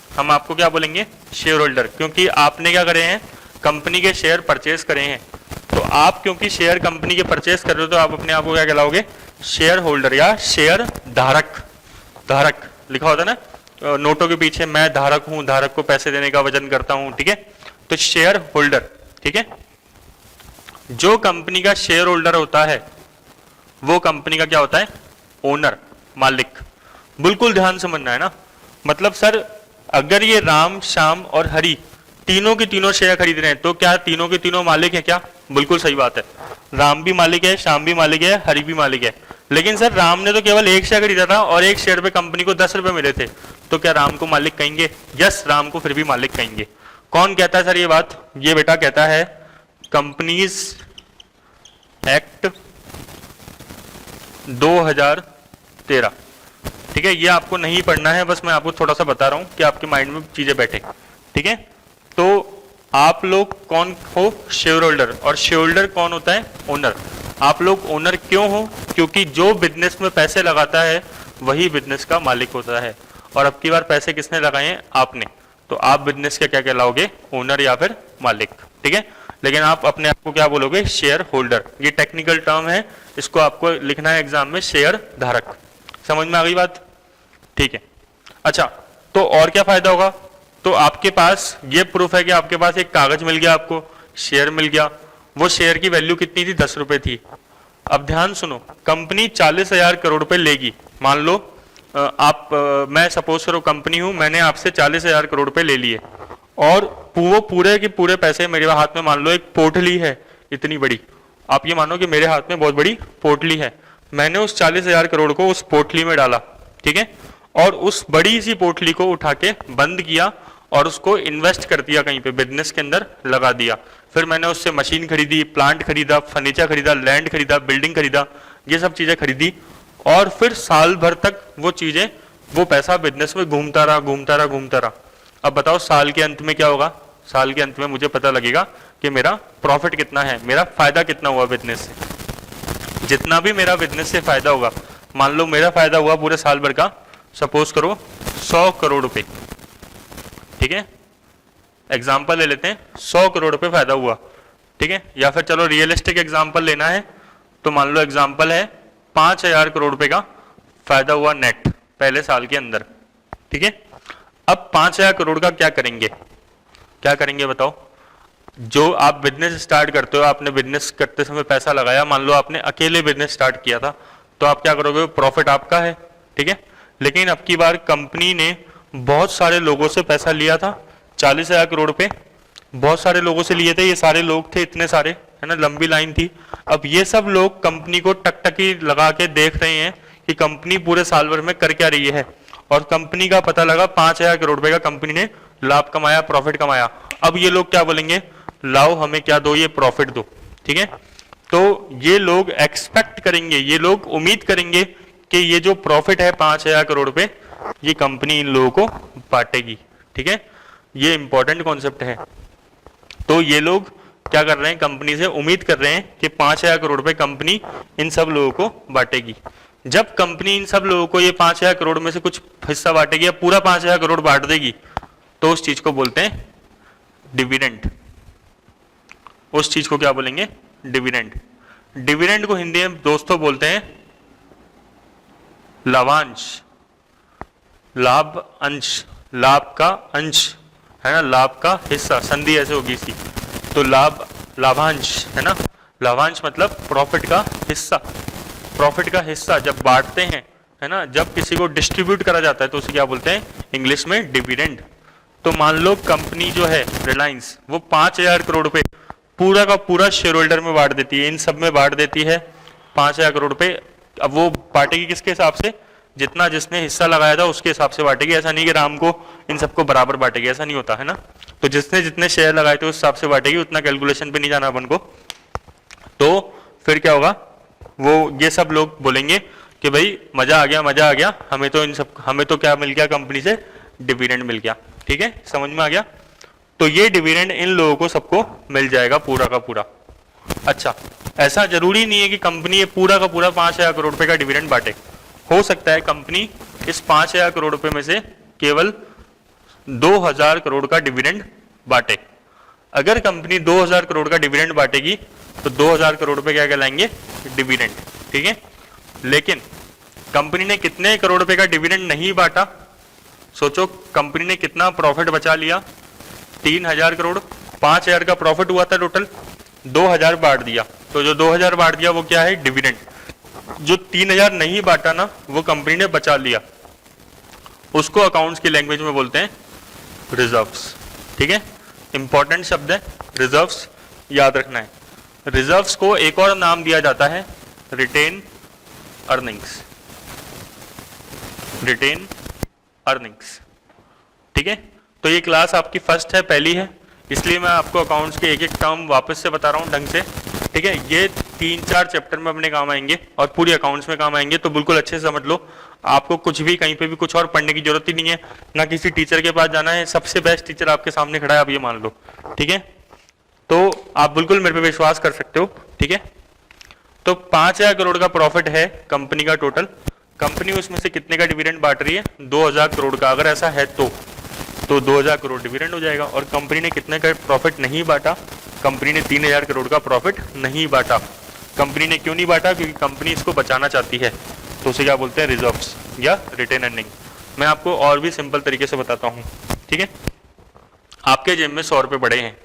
हम आपको क्या बोलेंगे, शेयर होल्डर, क्योंकि आपने क्या करे हैं, कंपनी के शेयर परचेज करे हैं। तो आप क्योंकि शेयर कंपनी के परचेज कर रहे हो तो आप अपने आप को क्या कहलाओगे, शेयर होल्डर या शेयर धारक। धारक लिखा होता है ना नोटों के पीछे, मैं धारक हूं, धारक को पैसे देने का वजन करता हूं, ठीक है, तो शेयर होल्डर, ठीक है। जो कंपनी का शेयर होल्डर होता है वो कंपनी का क्या होता है, ओनर, मालिक। बिल्कुल ध्यान समझना है ना, मतलब सर अगर ये राम श्याम और हरि तीनों की तीनों शेयर खरीद रहे हैं तो क्या तीनों के तीनों मालिक है क्या, बिल्कुल सही बात है, राम भी मालिक है, श्याम भी मालिक है, हरि भी मालिक है। लेकिन सर राम ने तो केवल एक शेयर खरीदा था और एक शेयर पे कंपनी को 10 रुपए मिले थे, तो क्या राम को मालिक कहेंगे, यस राम को फिर भी मालिक कहेंगे। कौन कहता है सर ये बात, ये बेटा कहता है कंपनीज एक्ट 2013, ठीक है। ये आपको नहीं पढ़ना है, बस मैं आपको थोड़ा सा बता रहा हूं कि आपके माइंड में चीजें बैठे, ठीक है। तो आप लोग कौन हो, शेयर होल्डर, और शेयर होल्डर कौन होता है, ओनर। आप लोग ओनर क्यों हो, क्योंकि जो बिजनेस में पैसे लगाता है वही बिजनेस का मालिक होता है, और अब की बार पैसे किसने लगाए हैं, आपने, तो आप बिजनेस के क्या कहलाओगे, ओनर या फिर मालिक, ठीक है। लेकिन आप अपने आप को क्या बोलोगे, शेयर होल्डर। ये टेक्निकल टर्म है, इसको आपको लिखना है एग्जाम में, शेयर धारक। समझ में आ गई बात, ठीक है। अच्छा, तो और क्या फायदा होगा, तो आपके पास ये प्रूफ है कि आपके पास एक कागज मिल गया, आपको शेयर मिल गया। वो शेयर की वैल्यू कितनी थी, 10 रुपए थी। अब ध्यान सुनो, कंपनी 40,000 करोड़ रुपए लेगी, मान लो मैं सपोज करो कंपनी हूं, मैंने आपसे 40,000 करोड़ रुपए ले लिए, और वो पूरे के पूरे पैसे मेरे हाथ में, मान लो एक पोटली है इतनी बड़ी, आप ये मानो कि मेरे हाथ में बहुत बड़ी पोटली है, मैंने उस 40,000 करोड़ को उस पोटली में डाला, ठीक है, और उस बड़ी सी पोटली को उठा के बंद किया और उसको इन्वेस्ट कर दिया, कहीं पे बिजनेस के अंदर लगा दिया। फिर मैंने उससे मशीन खरीदी, प्लांट खरीदा, फर्नीचर खरीदा, लैंड खरीदा, बिल्डिंग खरीदा, ये सब चीजें खरीदी, और फिर साल भर तक वो चीजें, वो पैसा बिजनेस में घूमता रहा, घूमता रहा, घूमता रहा। अब बताओ साल के अंत में क्या होगा, साल के अंत में मुझे पता लगेगा कि मेरा प्रॉफिट कितना है, मेरा फायदा कितना हुआ बिजनेस से। जितना भी मेरा बिजनेस से फायदा होगा, मान लो मेरा फायदा हुआ पूरे साल भर का, सपोज करो 100 करोड़ रुपए, ठीक है, एग्जाम्पल ले लेते हैं, 100 करोड़ रुपए फायदा हुआ, ठीक है। या फिर चलो रियलिस्टिक एग्जाम्पल लेना है, तो मान लो एग्जाम्पल है 5,000 करोड़ रुपए का फायदा हुआ नेट पहले साल के अंदर, ठीक है। अब 5,000 करोड़ का क्या करेंगे, क्या करेंगे बताओ। जो आप बिजनेस स्टार्ट करते हो, आपने बिजनेस करते समय पैसा लगाया, मान लो आपने अकेले बिजनेस स्टार्ट किया था, तो आप क्या करोगे, प्रॉफिट आपका है, ठीक है। लेकिन अब की बार कंपनी ने बहुत सारे लोगों से पैसा लिया था, 40,000 करोड़ रुपए बहुत सारे लोगों से लिए थे, ये सारे लोग थे इतने सारे, है ना, लंबी लाइन थी। अब ये सब लोग कंपनी को टकटकी लगा के देख रहे हैं कि कंपनी पूरे साल भर में कर क्या रही है, और कंपनी का पता लगा 5,000 करोड़ रुपए का कंपनी ने लाभ कमाया, प्रॉफिट कमाया। अब ये लोग क्या बोलेंगे, लाओ हमें क्या दो, ये प्रॉफिट दो, ठीक है। तो ये लोग एक्सपेक्ट करेंगे, ये लोग उम्मीद करेंगे कि ये जो प्रॉफिट है 5,000 करोड़ रुपए, ये कंपनी इन लोगों को बांटेगी। ठीक है, ये इंपॉर्टेंट कॉन्सेप्ट है। तो ये लोग क्या कर रहे हैं, कंपनी से उम्मीद कर रहे हैं कि 5,000 करोड़ रुपए कंपनी इन सब लोगों को बांटेगी। जब कंपनी इन सब लोगों को ये 5,000 करोड़ में से कुछ हिस्सा बांटेगी या पूरा 5,000 करोड़ बांट देगी, तो उस चीज को बोलते हैं डिविडेंड। उस चीज को क्या बोलेंगे, डिविडेंड। डिविडेंड को हिंदी में दोस्तों बोलते हैं लाभांश, लाभ अंश, लाभ का अंश है ना, लाभ का हिस्सा, संधि ऐसे होगी इसकी, तो लाभांश है ना। लाभांश मतलब प्रॉफिट का हिस्सा। प्रॉफिट का हिस्सा जब बांटते हैं है ना, जब किसी को डिस्ट्रीब्यूट करा जाता है तो उसे क्या बोलते हैं, इंग्लिश में डिविडेंड। तो मान लो कंपनी जो है रिलायंस, वो 5,000 करोड़ रुपए पूरा का पूरा शेयर होल्डर में बांट देती है, इन सब में बांट देती है 5,000 करोड़ रुपए। अब वो बांटेगी किसके हिसाब से, जितना जिसने हिस्सा लगाया था उसके हिसाब से बांटेगी। ऐसा नहीं कि राम को इन सबको बराबर बांटेगी, ऐसा नहीं होता है ना। तो जिसने जितने शेयर लगाए थे उस हिसाब से बांटेगी, उतना कैलकुलेशन पे नहीं जाना अपन को। तो फिर क्या होगा, वो ये सब लोग बोलेंगे कि भाई मजा आ गया, मजा आ गया, हमें तो क्या मिल गया, कंपनी से डिविडेंड मिल गया। ठीक है, समझ में आ गया। तो ये डिविडेंड इन लोगों को सबको मिल जाएगा पूरा का पूरा। अच्छा, ऐसा जरूरी नहीं है कि कंपनी ये पूरा का पूरा 5,000 करोड़ रुपए का डिविडेंड बांटे। हो सकता है कंपनी इस 5,000 करोड़ रुपए में से केवल 2,000 करोड़ का डिविडेंड बांटे। अगर कंपनी 2,000 करोड़ का डिविडेंड बांटेगी तो 2,000 करोड़ रुपए क्या कहलाएंगे, डिविडेंड। ठीक है, लेकिन कंपनी ने कितने करोड़ रुपए का डिविडेंड नहीं बांटा, सोचो कंपनी ने कितना प्रॉफिट बचा लिया, 3,000 करोड़, 5,000 का प्रॉफिट हुआ था टोटल, 2,000 बांट दिया, तो जो 2,000 बांट दिया वो क्या है, डिविडेंड। जो 3,000 नहीं बांटा ना, वो कंपनी ने बचा लिया, उसको अकाउंट्स की लैंग्वेज में बोलते हैं रिजर्व्स। ठीक है, इंपॉर्टेंट शब्द है रिजर्व्स, याद रखना है। रिजर्व्स को एक और नाम दिया जाता है रिटेन अर्निंग्स, रिटेन अर्निंग्स। ठीक है, तो ये क्लास आपकी फर्स्ट है, पहली है, इसलिए मैं आपको अकाउंट्स के एक एक टर्म वापस से बता रहा हूँ ढंग से। ठीक है, ये 3-4 चैप्टर में अपने काम आएंगे और पूरी अकाउंट्स में काम आएंगे, तो बिल्कुल अच्छे से समझ लो। आपको कुछ भी कहीं पे भी कुछ और पढ़ने की जरूरत ही नहीं है, ना किसी टीचर के पास जाना है, सबसे बेस्ट टीचर आपके सामने खड़ा है, आप ये मान लो। ठीक है, तो आप बिल्कुल मेरे पे विश्वास कर सकते हो। ठीक है, तो 5,000 करोड़ का प्रॉफिट है कंपनी का टोटल, कंपनी उसमें से कितने का डिविडेंड बांट रही है, 2,000 करोड़ का। अगर ऐसा है तो 2,000 करोड़ डिविडेंड हो जाएगा। और कंपनी ने कितने का प्रॉफिट नहीं बांटा, कंपनी ने 3,000 करोड़ का प्रॉफिट नहीं बांटा। कंपनी ने क्यों नहीं बांटा, क्योंकि कंपनी इसको बचाना चाहती है, तो उसे क्या बोलते हैं, रिजर्व्स या रिटेन अर्निंग। मैं आपको और भी सिंपल तरीके से बताता हूँ। ठीक है, आपके जेब में 100 रुपए पड़े हैं,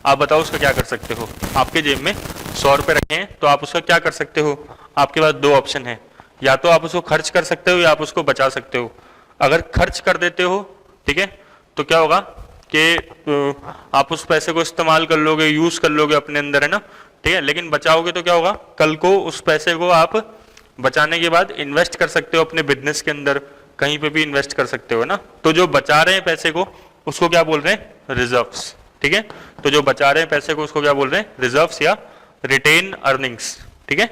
आप बताओ उसका क्या कर सकते हो। आपके जेब में 100 रुपए रखे हैं, तो आप उसका क्या कर सकते हो। आपके पास 2 ऑप्शन है, या तो आप उसको खर्च कर सकते हो या आप उसको बचा सकते हो। अगर खर्च कर देते हो, ठीक है, तो क्या होगा कि आप उस पैसे को इस्तेमाल कर लोगे, यूज कर लोगे अपने अंदर, है ना। ठीक है, लेकिन बचाओगे तो क्या होगा, कल को उस पैसे को आप बचाने के बाद इन्वेस्ट कर सकते हो अपने बिजनेस के अंदर, कहीं पे भी इन्वेस्ट कर सकते हो ना। तो जो बचा रहे हैं पैसे को, उसको क्या बोल रहे हैं, रिजर्व्स। ठीक है, तो जो बचा रहे हैं पैसे को उसको क्या बोल रहे हैं, रिजर्व्स या रिटेन अर्निंग्स। ठीक है,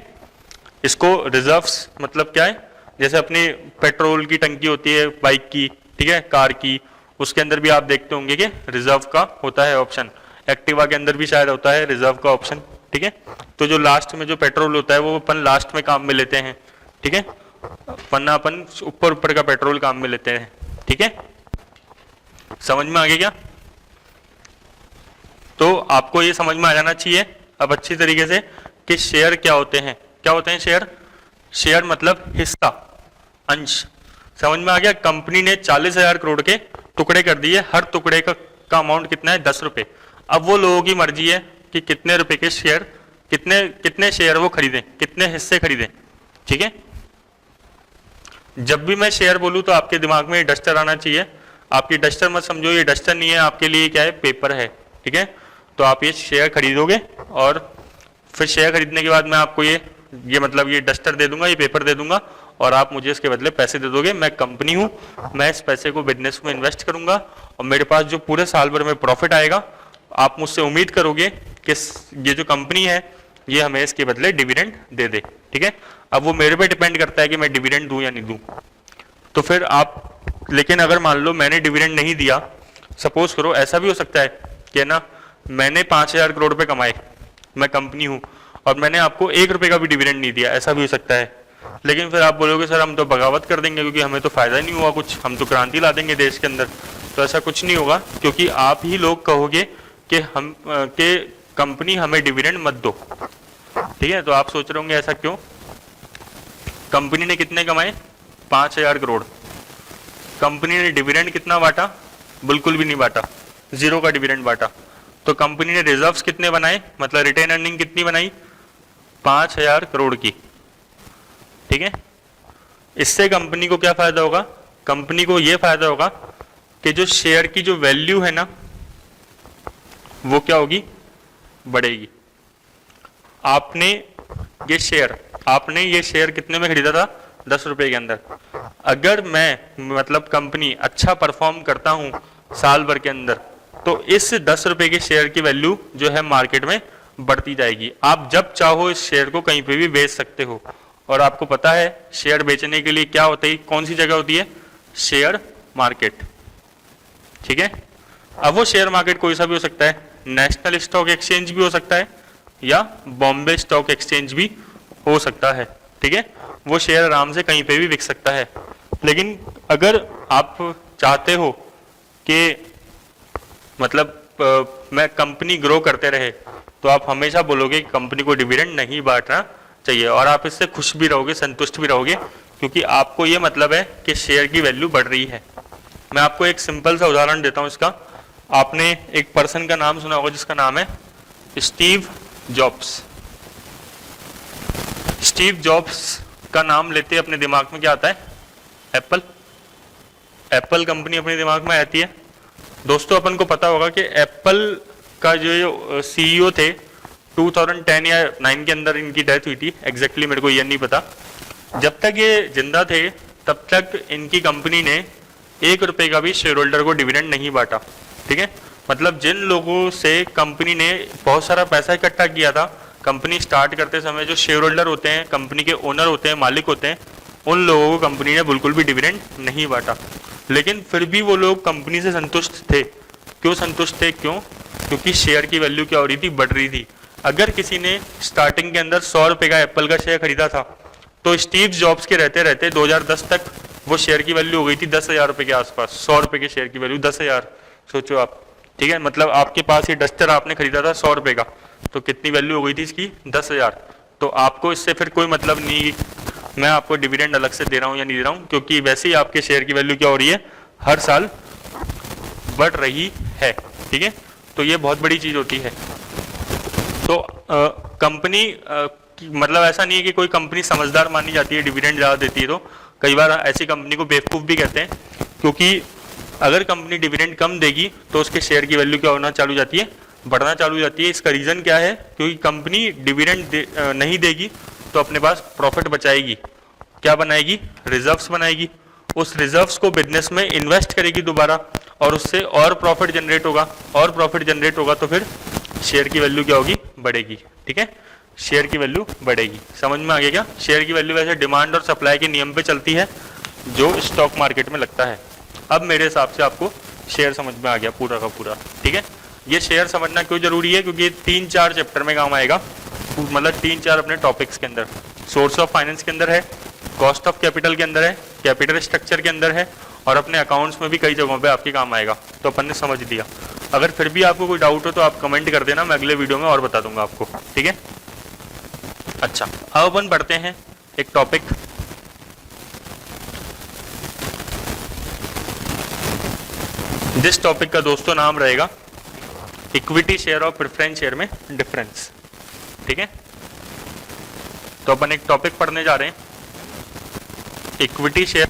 इसको रिजर्व्स मतलब क्या है, जैसे अपनी पेट्रोल की टंकी होती है बाइक की, ठीक है, कार की, उसके अंदर भी आप देखते होंगे कि रिजर्व का होता है ऑप्शन। एक्टिवा के अंदर भी शायद होता है रिजर्व का ऑप्शन। ठीक है, तो जो लास्ट में जो पेट्रोल होता है वो अपन लास्ट में काम में लेते हैं। ठीक है, वरना अपन ऊपर ऊपर का पेट्रोल काम में लेते हैं। ठीक है, समझ में आ गया क्या। तो आपको ये समझ में आ जाना चाहिए अब अच्छी तरीके से कि शेयर क्या होते हैं। क्या होते हैं शेयर, शेयर मतलब हिस्सा, अंश। समझ में आ गया। कंपनी ने 40,000 करोड़ के टुकड़े कर दिए, हर टुकड़े का अमाउंट कितना है, 10 रुपए। अब वो लोगों की मर्जी है कि कितने रुपए के शेयर, कितने शेयर वो खरीदें, कितने हिस्से खरीदें। ठीक है, जब भी मैं शेयर बोलूं तो आपके दिमाग में डस्टर आना चाहिए। आपकी डस्टर मत समझो, ये डस्टर नहीं है, आपके लिए क्या है, पेपर है। ठीक है, तो आप ये शेयर खरीदोगे और फिर शेयर खरीदने के बाद मैं आपको ये मतलब ये डस्टर दे दूंगा, ये पेपर दे दूंगा, और आप मुझे इसके बदले पैसे दे दोगे। मैं कंपनी हूं, मैं इस पैसे को बिजनेस में इन्वेस्ट करूंगा और मेरे पास जो पूरे साल भर में प्रॉफिट आएगा, आप मुझसे उम्मीद करोगे कि ये जो कंपनी है ये हमें इसके बदले डिविडेंड दे दे। ठीक है, अब वो मेरे पे डिपेंड करता है कि मैं डिविडेंड दूं या नहीं दूं। तो फिर आप, लेकिन अगर मान लो मैंने डिविडेंड नहीं दिया, सपोज करो ऐसा भी हो सकता है कि ना मैंने 5,000 करोड़ रुपए कमाए, मैं कंपनी हूं और मैंने आपको 1 रुपए का भी डिविडेंड नहीं दिया, ऐसा भी हो सकता है। लेकिन फिर आप बोलोगे सर हम तो बगावत कर देंगे क्योंकि हमें तो फायदा ही नहीं हुआ कुछ, हम तो क्रांति ला देंगे देश के अंदर। तो ऐसा कुछ नहीं होगा, क्योंकि आप ही लोग कहोगे कि हम के कंपनी हमें डिविडेंड मत दो। ठीक है, तो आप सोच रहे होंगे ऐसा क्यों? कंपनी ने कितने कमाए? 5,000 करोड़। कंपनी ने डिविडेंड कितना बांटा? बिल्कुल भी नहीं बांटा, 0 का डिविडेंड बांटा। तो कंपनी ने रिजर्व्स कितने बनाए, मतलब रिटेन अर्निंग कितनी बनाई? 5,000 करोड़ की। ठीक है, इससे कंपनी को क्या फायदा होगा? कंपनी को यह फायदा होगा कि जो शेयर की जो वैल्यू है ना, वो क्या होगी? बढ़ेगी। आपने ये शेयर कितने में खरीदा था? 10 रुपए के अंदर। अगर मैं मतलब कंपनी अच्छा परफॉर्म करता हूं साल भर के अंदर, तो इस 10 रुपए के शेयर की वैल्यू जो है मार्केट में बढ़ती जाएगी। आप जब चाहो इस शेयर को कहीं पे भी बेच सकते हो। और आपको पता है शेयर बेचने के लिए क्या होता है, कौन सी जगह होती है? Share market. ठीक है, अब वो शेयर मार्केट कोई सा भी हो सकता है, नेशनल स्टॉक एक्सचेंज भी हो सकता है या बॉम्बे स्टॉक एक्सचेंज भी हो सकता है। ठीक है, वो शेयर आराम से कहीं पे भी बिक सकता है। लेकिन अगर आप चाहते हो कि मतलब मैं कंपनी ग्रो करते रहे, तो आप हमेशा बोलोगे कि कंपनी को डिविडेंड नहीं बांटना चाहिए, और आप इससे खुश भी रहोगे, संतुष्ट भी रहोगे, क्योंकि आपको ये मतलब है कि शेयर की वैल्यू बढ़ रही है। मैं आपको एक सिंपल सा उदाहरण देता हूं इसका। आपने एक पर्सन का नाम सुना होगा जिसका नाम है स्टीव जॉब्स। स्टीव जॉब्स का नाम लेते अपने दिमाग में क्या आता है? एप्पल। एप्पल कंपनी अपने दिमाग में आती है। दोस्तों अपन को पता होगा कि एप्पल का जो सीईओ थे 2010 या 9 के अंदर इनकी डेथ हुई थी, एग्जैक्टली मेरे को ये नहीं पता। जब तक ये जिंदा थे तब तक इनकी कंपनी ने 1 रुपए का भी शेयर होल्डर को डिविडेंड नहीं बांटा। ठीक है, मतलब जिन लोगों से कंपनी ने बहुत सारा पैसा इकट्ठा किया था, कंपनी स्टार्ट करते समय जो शेयर होल्डर होते हैं, कंपनी के ओनर होते हैं, मालिक होते हैं, उन लोगों को कंपनी ने बिल्कुल भी डिविडेंड नहीं बांटा। लेकिन फिर भी वो लोग कंपनी से संतुष्ट थे। क्यों संतुष्ट थे? क्योंकि शेयर की वैल्यू क्या हो रही थी? बढ़ रही थी। अगर किसी ने स्टार्टिंग के अंदर 100 रुपए का एप्पल का शेयर खरीदा था, तो स्टीव जॉब्स के रहते रहते 2010 तक वो शेयर की वैल्यू हो गई थी 10,000 रुपए के आसपास। 100 रुपए के शेयर की वैल्यू 10,000, सोचो आप। ठीक है, मतलब आपके पास ये डस्टर आपने खरीदा था 100 रुपए का, तो कितनी वैल्यू हो गई थी इसकी? 10,000। तो आपको इससे फिर कोई मतलब नहीं मैं आपको डिविडेंड अलग से दे रहा हूं या नहीं दे रहा हूं, क्योंकि वैसे ही आपके शेयर की वैल्यू क्या हो रही है? हर साल बढ़ रही है। ठीक है, तो ये बहुत बड़ी चीज होती है। तो कंपनी मतलब ऐसा नहीं है कि कोई कंपनी समझदार मानी जाती है, डिविडेंड ज़्यादा देती है। तो कई बार ऐसी कंपनी को बेवकूफ़ भी कहते हैं, क्योंकि अगर कंपनी डिविडेंड कम देगी तो उसके शेयर की वैल्यू क्या होना चालू जाती है? बढ़ना चालू जाती है। इसका रीज़न क्या है? क्योंकि कंपनी डिविडेंड नहीं देगी तो अपने पास प्रॉफिट बचाएगी। क्या बनाएगी? रिजर्व्स बनाएगी। उस रिजर्व्स को बिजनेस में इन्वेस्ट करेगी दोबारा, और उससे और प्रॉफिट जनरेट होगा, और प्रॉफिट जनरेट होगा तो फिर शेयर की वैल्यू क्या होगी? बढ़ेगी। ठीक है, शेयर की वैल्यू बढ़ेगी। समझ में आ गया क्या? शेयर की वैल्यू वैसे डिमांड और सप्लाई के नियम पे चलती है जो स्टॉक मार्केट में लगता है। अब मेरे हिसाब से आपको शेयर समझ में आ गया पूरा का पूरा। ठीक है, ये शेयर समझना क्यों जरूरी है? क्योंकि 3-4 चैप्टर में काम आएगा, मतलब 3-4 अपने टॉपिक्स के अंदर। सोर्स ऑफ फाइनेंस के अंदर है, कॉस्ट ऑफ कैपिटल के अंदर है, कैपिटल स्ट्रक्चर के अंदर है, और अपने अकाउंट्स में भी कई जगहों पे आपके काम आएगा। तो अपन ने समझ लिया। अगर फिर भी आपको कोई डाउट हो तो आप कमेंट कर देना, मैं अगले वीडियो में और बता दूंगा आपको। ठीक है, अच्छा अब अपन बढ़ते हैं एक टॉपिक। जिस टॉपिक का दोस्तों नाम रहेगा इक्विटी शेयर और प्रेफरेंस शेयर में डिफरेंस। ठीक है, तो अपन एक टॉपिक पढ़ने जा रहे हैं, इक्विटी शेयर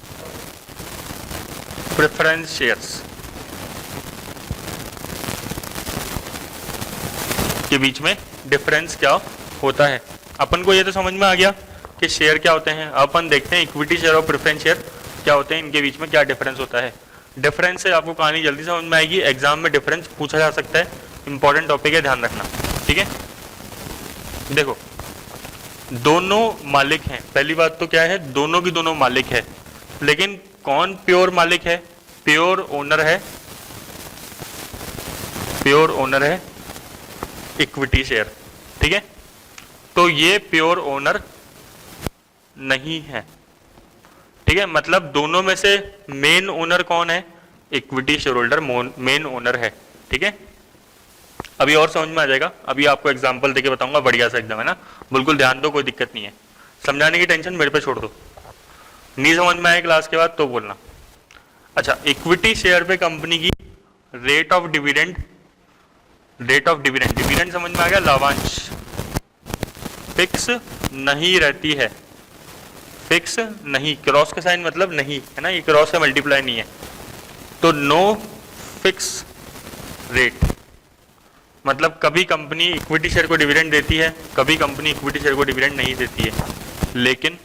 प्रेफरेंस शेयर्स के बीच में डिफरेंस क्या होता है। अपन को ये तो समझ में आ गया कि शेयर क्या होते हैं। अपन देखते हैं इक्विटी शेयर और प्रेफरेंस शेयर क्या होते हैं, इनके बीच में क्या डिफरेंस होता है। डिफरेंस से आपको कहानी जल्दी समझ में आएगी, एग्जाम में डिफरेंस पूछा जा सकता है, इंपॉर्टेंट टॉपिक है, ध्यान रखना। ठीक है, देखो दोनों मालिक हैं। पहली बात तो क्या है, दोनों की दोनों मालिक है, लेकिन कौन प्योर मालिक है? प्योर ओनर है, प्योर ओनर है इक्विटी शेयर। ठीक है, तो ये प्योर ओनर नहीं है। ठीक है, मतलब दोनों में से मेन ओनर कौन है? Equity share holder main owner है। ठीक है, अभी और समझ में आ जाएगा। अभी आपको एग्जांपल देके बताऊंगा, बढ़िया सा एकदम, है ना। बिल्कुल ध्यान दो, कोई दिक्कत नहीं है, समझाने की टेंशन मेरे पे छोड़ दो। नहीं समझ में आए क्लास के बाद तो बोलना। अच्छा, इक्विटी शेयर पे कंपनी की rate of dividend, rate of dividend, dividend समझ में आ गया, लाभांश, फिक्स नहीं रहती है। फिक्स नहीं, क्रॉस का साइन मतलब नहीं, है ना, ये क्रॉस का मल्टीप्लाई नहीं है, तो नो फिक्स रेट। मतलब कभी कंपनी इक्विटी शेयर को डिविडेंड देती है, कभी कंपनी इक्विटी शेयर को डिविडेंड नहीं देती है। लेकिन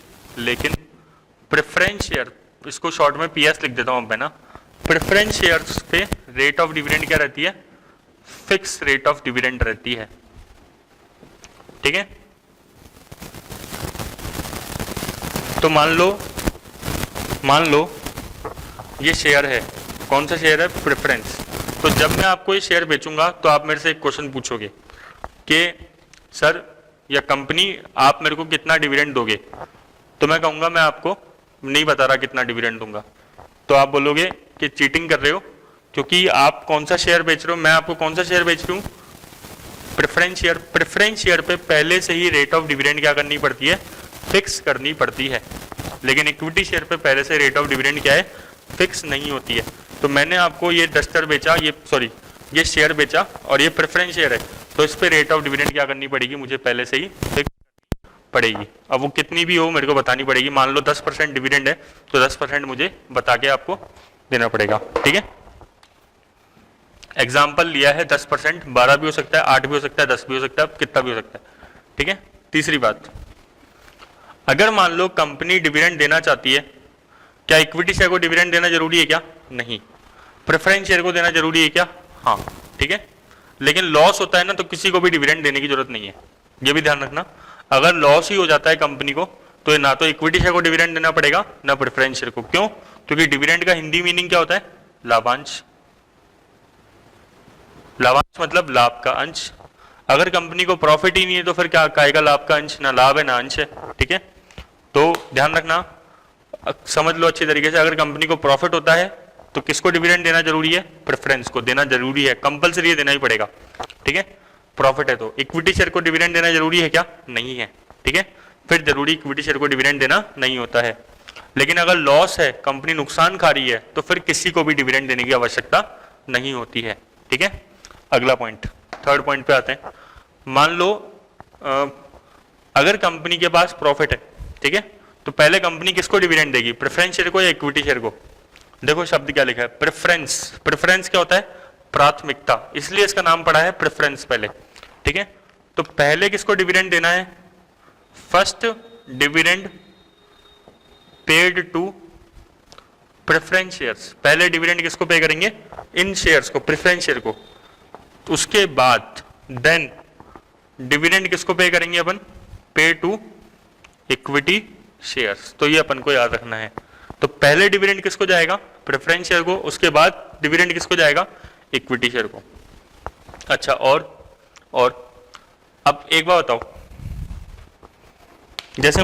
प्रेफरेंस शेयर, इसको शॉर्ट में पीएस लिख देता हूं मैं ना, प्रेफरेंस शेयर्स पे रेट ऑफ डिविडेंड क्या रहती है? फिक्स रेट ऑफ डिविडेंड रहती है। ठीक है, तो मान लो ये शेयर है, कौन सा शेयर है? प्रेफरेंस। तो जब मैं आपको ये शेयर बेचूंगा तो आप मेरे से एक क्वेश्चन पूछोगे कि सर या कंपनी, आप मेरे को कितना डिविडेंड दोगे? तो मैं कहूंगा मैं आपको नहीं बता रहा कितना डिविडेंड दूंगा। तो आप बोलोगे कि चीटिंग कर रहे हो, क्योंकि आप कौन सा शेयर बेच रहे हो, मैं आपको कौन सा शेयर बेच रही हूँ? Preference share. प्रेफरेंस शेयर पे पहले से ही रेट ऑफ डिविडेंड क्या करनी पड़ती है? फिक्स करनी पड़ती है। लेकिन इक्विटी शेयर पे पहले से रेट ऑफ डिविडेंड क्या है? फिक्स नहीं होती है। तो मैंने आपको ये डस्टर बेचा, ये शेयर बेचा और ये प्रेफरेंस शेयर है, तो इस पे रेट ऑफ डिविडेंड क्या करनी पड़ेगी? मुझे पहले से ही फिक्स पड़ेगी। अब वो कितनी भी हो मेरे को बतानी पड़ेगी। मान लो 10% डिविडेंड है तो 10% मुझे बता के आपको देना पड़ेगा। ठीक है, एग्जाम्पल लिया है 10%, 12 भी हो सकता है, 8 भी हो सकता है, 10 भी हो सकता है, कितना भी हो सकता है। ठीक है, तीसरी बात, अगर मान लो कंपनी डिविडेंड देना चाहती है, क्या इक्विटी शेयर को डिविडेंड देना जरूरी है क्या? नहीं। प्रेफरेंस शेयर को देना जरूरी है क्या? हाँ। ठीक है, लेकिन लॉस होता है ना, तो किसी को भी डिविडेंड देने की जरूरत नहीं है, ये भी ध्यान रखना। अगर लॉस ही हो जाता है कंपनी को, तो ना तो इक्विटी शेयर को डिविडेंड देना पड़ेगा ना प्रेफरेंस शेयर को। क्यों? क्योंकि डिविडेंड का हिंदी मीनिंग क्या होता है? लाभांश। लाभांश मतलब लाभ का अंश। अगर कंपनी को प्रॉफिट ही नहीं है तो फिर क्या आएगा? लाभ का अंश। ना लाभ है ना अंश है। ठीक है, तो ध्यान रखना, समझ लो अच्छी तरीके से। अगर कंपनी को प्रॉफिट होता है तो किसको डिविडेंड देना जरूरी है? प्रेफरेंस को देना जरूरी है, कंपलसरी देना ही पड़ेगा। ठीक है, प्रॉफिट है तो। इक्विटी शेयर को डिविडेंड देना जरूरी है क्या? नहीं है। ठीक है, फिर जरूरी इक्विटी शेयर को डिविडेंड देना नहीं होता है। लेकिन अगर लॉस है, कंपनी नुकसान खा रही है, तो फिर किसी को भी डिविडेंड देने की आवश्यकता नहीं होती है। ठीक है, अगला पॉइंट, थर्ड पॉइंट पे आते हैं। मान लो अगर कंपनी के पास प्रॉफिट है, ठीक है, तो पहले कंपनी किसको डिविडेंड देगी? प्रेफरेंस शेयर को या इक्विटी शेयर को? देखो शब्द क्या लिखा है, प्रेफरेंस। प्रेफरेंस क्या होता है? प्राथमिकता, इसलिए इसका नाम पड़ा है प्रेफरेंस पहले। ठीक है, तो पहले किसको डिविडेंड देना है? First dividend paid to preference shares. पहले डिविडेंड किसको पे करेंगे? इन शेयर्स को, प्रेफरेंस शेयर को। तो उसके बाद देन डिविडेंड किसको पे करेंगे अपन? पे टू इक्विटी शेयर्स। तो ये अपन को याद रखना है। तो पहले डिविडेंड किसको जाएगा? प्रेफरेंस शेयर को। उसके बाद डिविडेंड किसको जाएगा? इक्विटी शेयर को। अच्छा, और अब एक बात बताओ, जैसे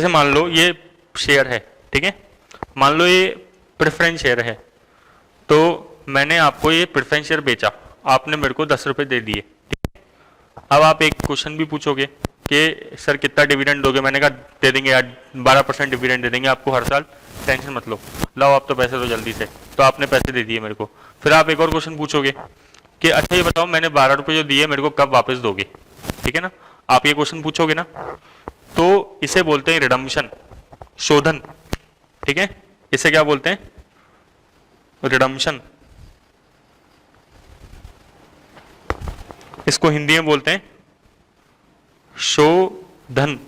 मान लो ये शेयर है, ठीक है, मान लो ये प्रेफरेंस शेयर है, तो मैंने आपको ये प्रेफरेंस शेयर बेचा, आपने मेरे को 10 रुपए दे दिए। अब आप एक क्वेश्चन भी पूछोगे कि सर कितना डिविडेंड दोगे? मैंने कहा दे देंगे यार, 12% डिविडेंड दे देंगे आपको हर साल, टेंशन मत लो, लाओ आप तो पैसे दो जल्दी से। तो आपने पैसे दे दिए मेरे को। फिर आप एक और क्वेश्चन पूछोगे कि अच्छा ये बताओ, मैंने 12 रुपए जो दिए मेरे को कब वापस दोगे? ठीक है ना, आप ये क्वेश्चन पूछोगे ना, तो इसे बोलते हैं रिडम्पशन, शोधन। ठीक है, इसे क्या बोलते हैं? रिडम्पशन। इसको हिंदी में बोलते हैं शोधन।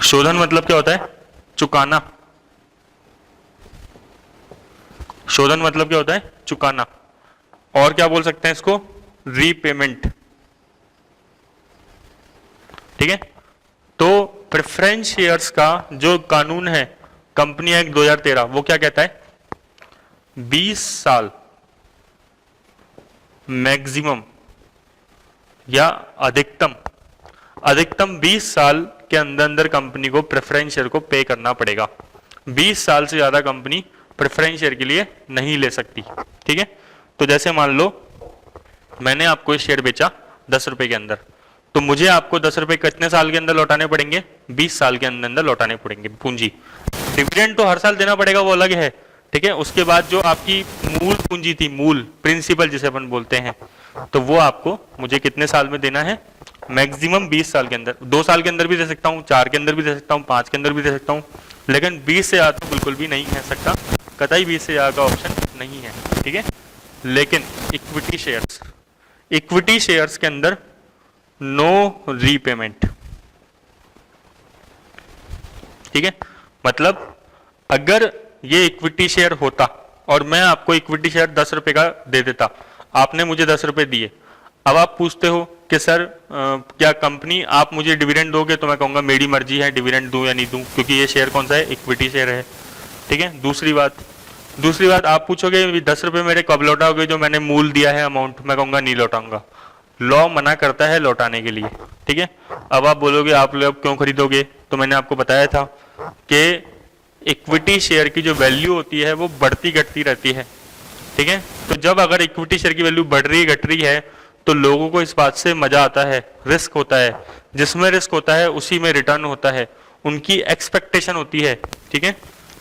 शोधन मतलब क्या होता है? चुकाना। शोधन मतलब क्या होता है? चुकाना। और क्या बोल सकते हैं इसको? रीपेमेंट। ठीक है, तो प्रेफरेंस शेयर्स का जो कानून है कंपनी एक्ट 2013 वो क्या कहता है? 20 साल मैक्सिमम या अधिकतम 20 साल के अंदर अंदर कंपनी को प्रेफरेंस शेयर को पे करना पड़ेगा। 20 साल से ज्यादा कंपनी प्रेफरेंस शेयर के लिए नहीं ले सकती। ठीक है, तो जैसे मान लो मैंने आपको ये शेयर बेचा 10 रुपए के अंदर, तो मुझे आपको 10 रुपए कितने साल के अंदर लौटाने पड़ेंगे? 20 साल के अंदर अंदर लौटाने पड़ेंगे पूंजी। डिविडेंड तो हर साल देना पड़ेगा, वो अलग है। ठीक है, उसके बाद जो आपकी मूल पूंजी थी, मूल प्रिंसिपल जिसे अपन बोलते हैं, तो वो आपको मुझे कितने साल में देना है? मैक्सिमम 20 साल के अंदर। 2 साल के अंदर भी दे सकता हूँ, 4 के अंदर भी दे सकता हूँ, 5 के अंदर भी दे सकता हूँ, लेकिन 20 से ज्यादा तो बिल्कुल भी नहीं है सकता, कतई 20 से ज्यादा का ऑप्शन नहीं है। ठीक है, लेकिन इक्विटी शेयर्स के अंदर नो रीपेमेंट। ठीक है, मतलब अगर ये इक्विटी शेयर होता और मैं आपको इक्विटी शेयर 10 रुपए का दे देता, आपने मुझे 10 रुपए दिए, अब आप पूछते हो कि सर क्या कंपनी आप मुझे डिविडेंड दोगे? तो मैं कहूंगा मेरी मर्जी है डिविडेंड दूं या नहीं दूं, क्योंकि ये शेयर कौन सा है? इक्विटी शेयर है। ठीक है, दूसरी बात आप पूछोगे 10 रुपए मेरे कब लौटाओगे जो मैंने मूल दिया है अमाउंट? मैं कहूंगा नहीं लौटाऊंगा, लॉ मना करता है लौटाने के लिए। ठीक है, अब आप बोलोगे आप लोग क्यों खरीदोगे? तो मैंने आपको बताया था कि इक्विटी शेयर की जो वैल्यू होती है वो बढ़ती घटती रहती है। ठीक है, तो जब अगर इक्विटी शेयर की वैल्यू बढ़ रही घट रही है तो लोगों को इस बात से मजा आता है। रिस्क होता है, जिसमें रिस्क होता है उसी में रिटर्न होता है, उनकी एक्सपेक्टेशन होती है। ठीक है,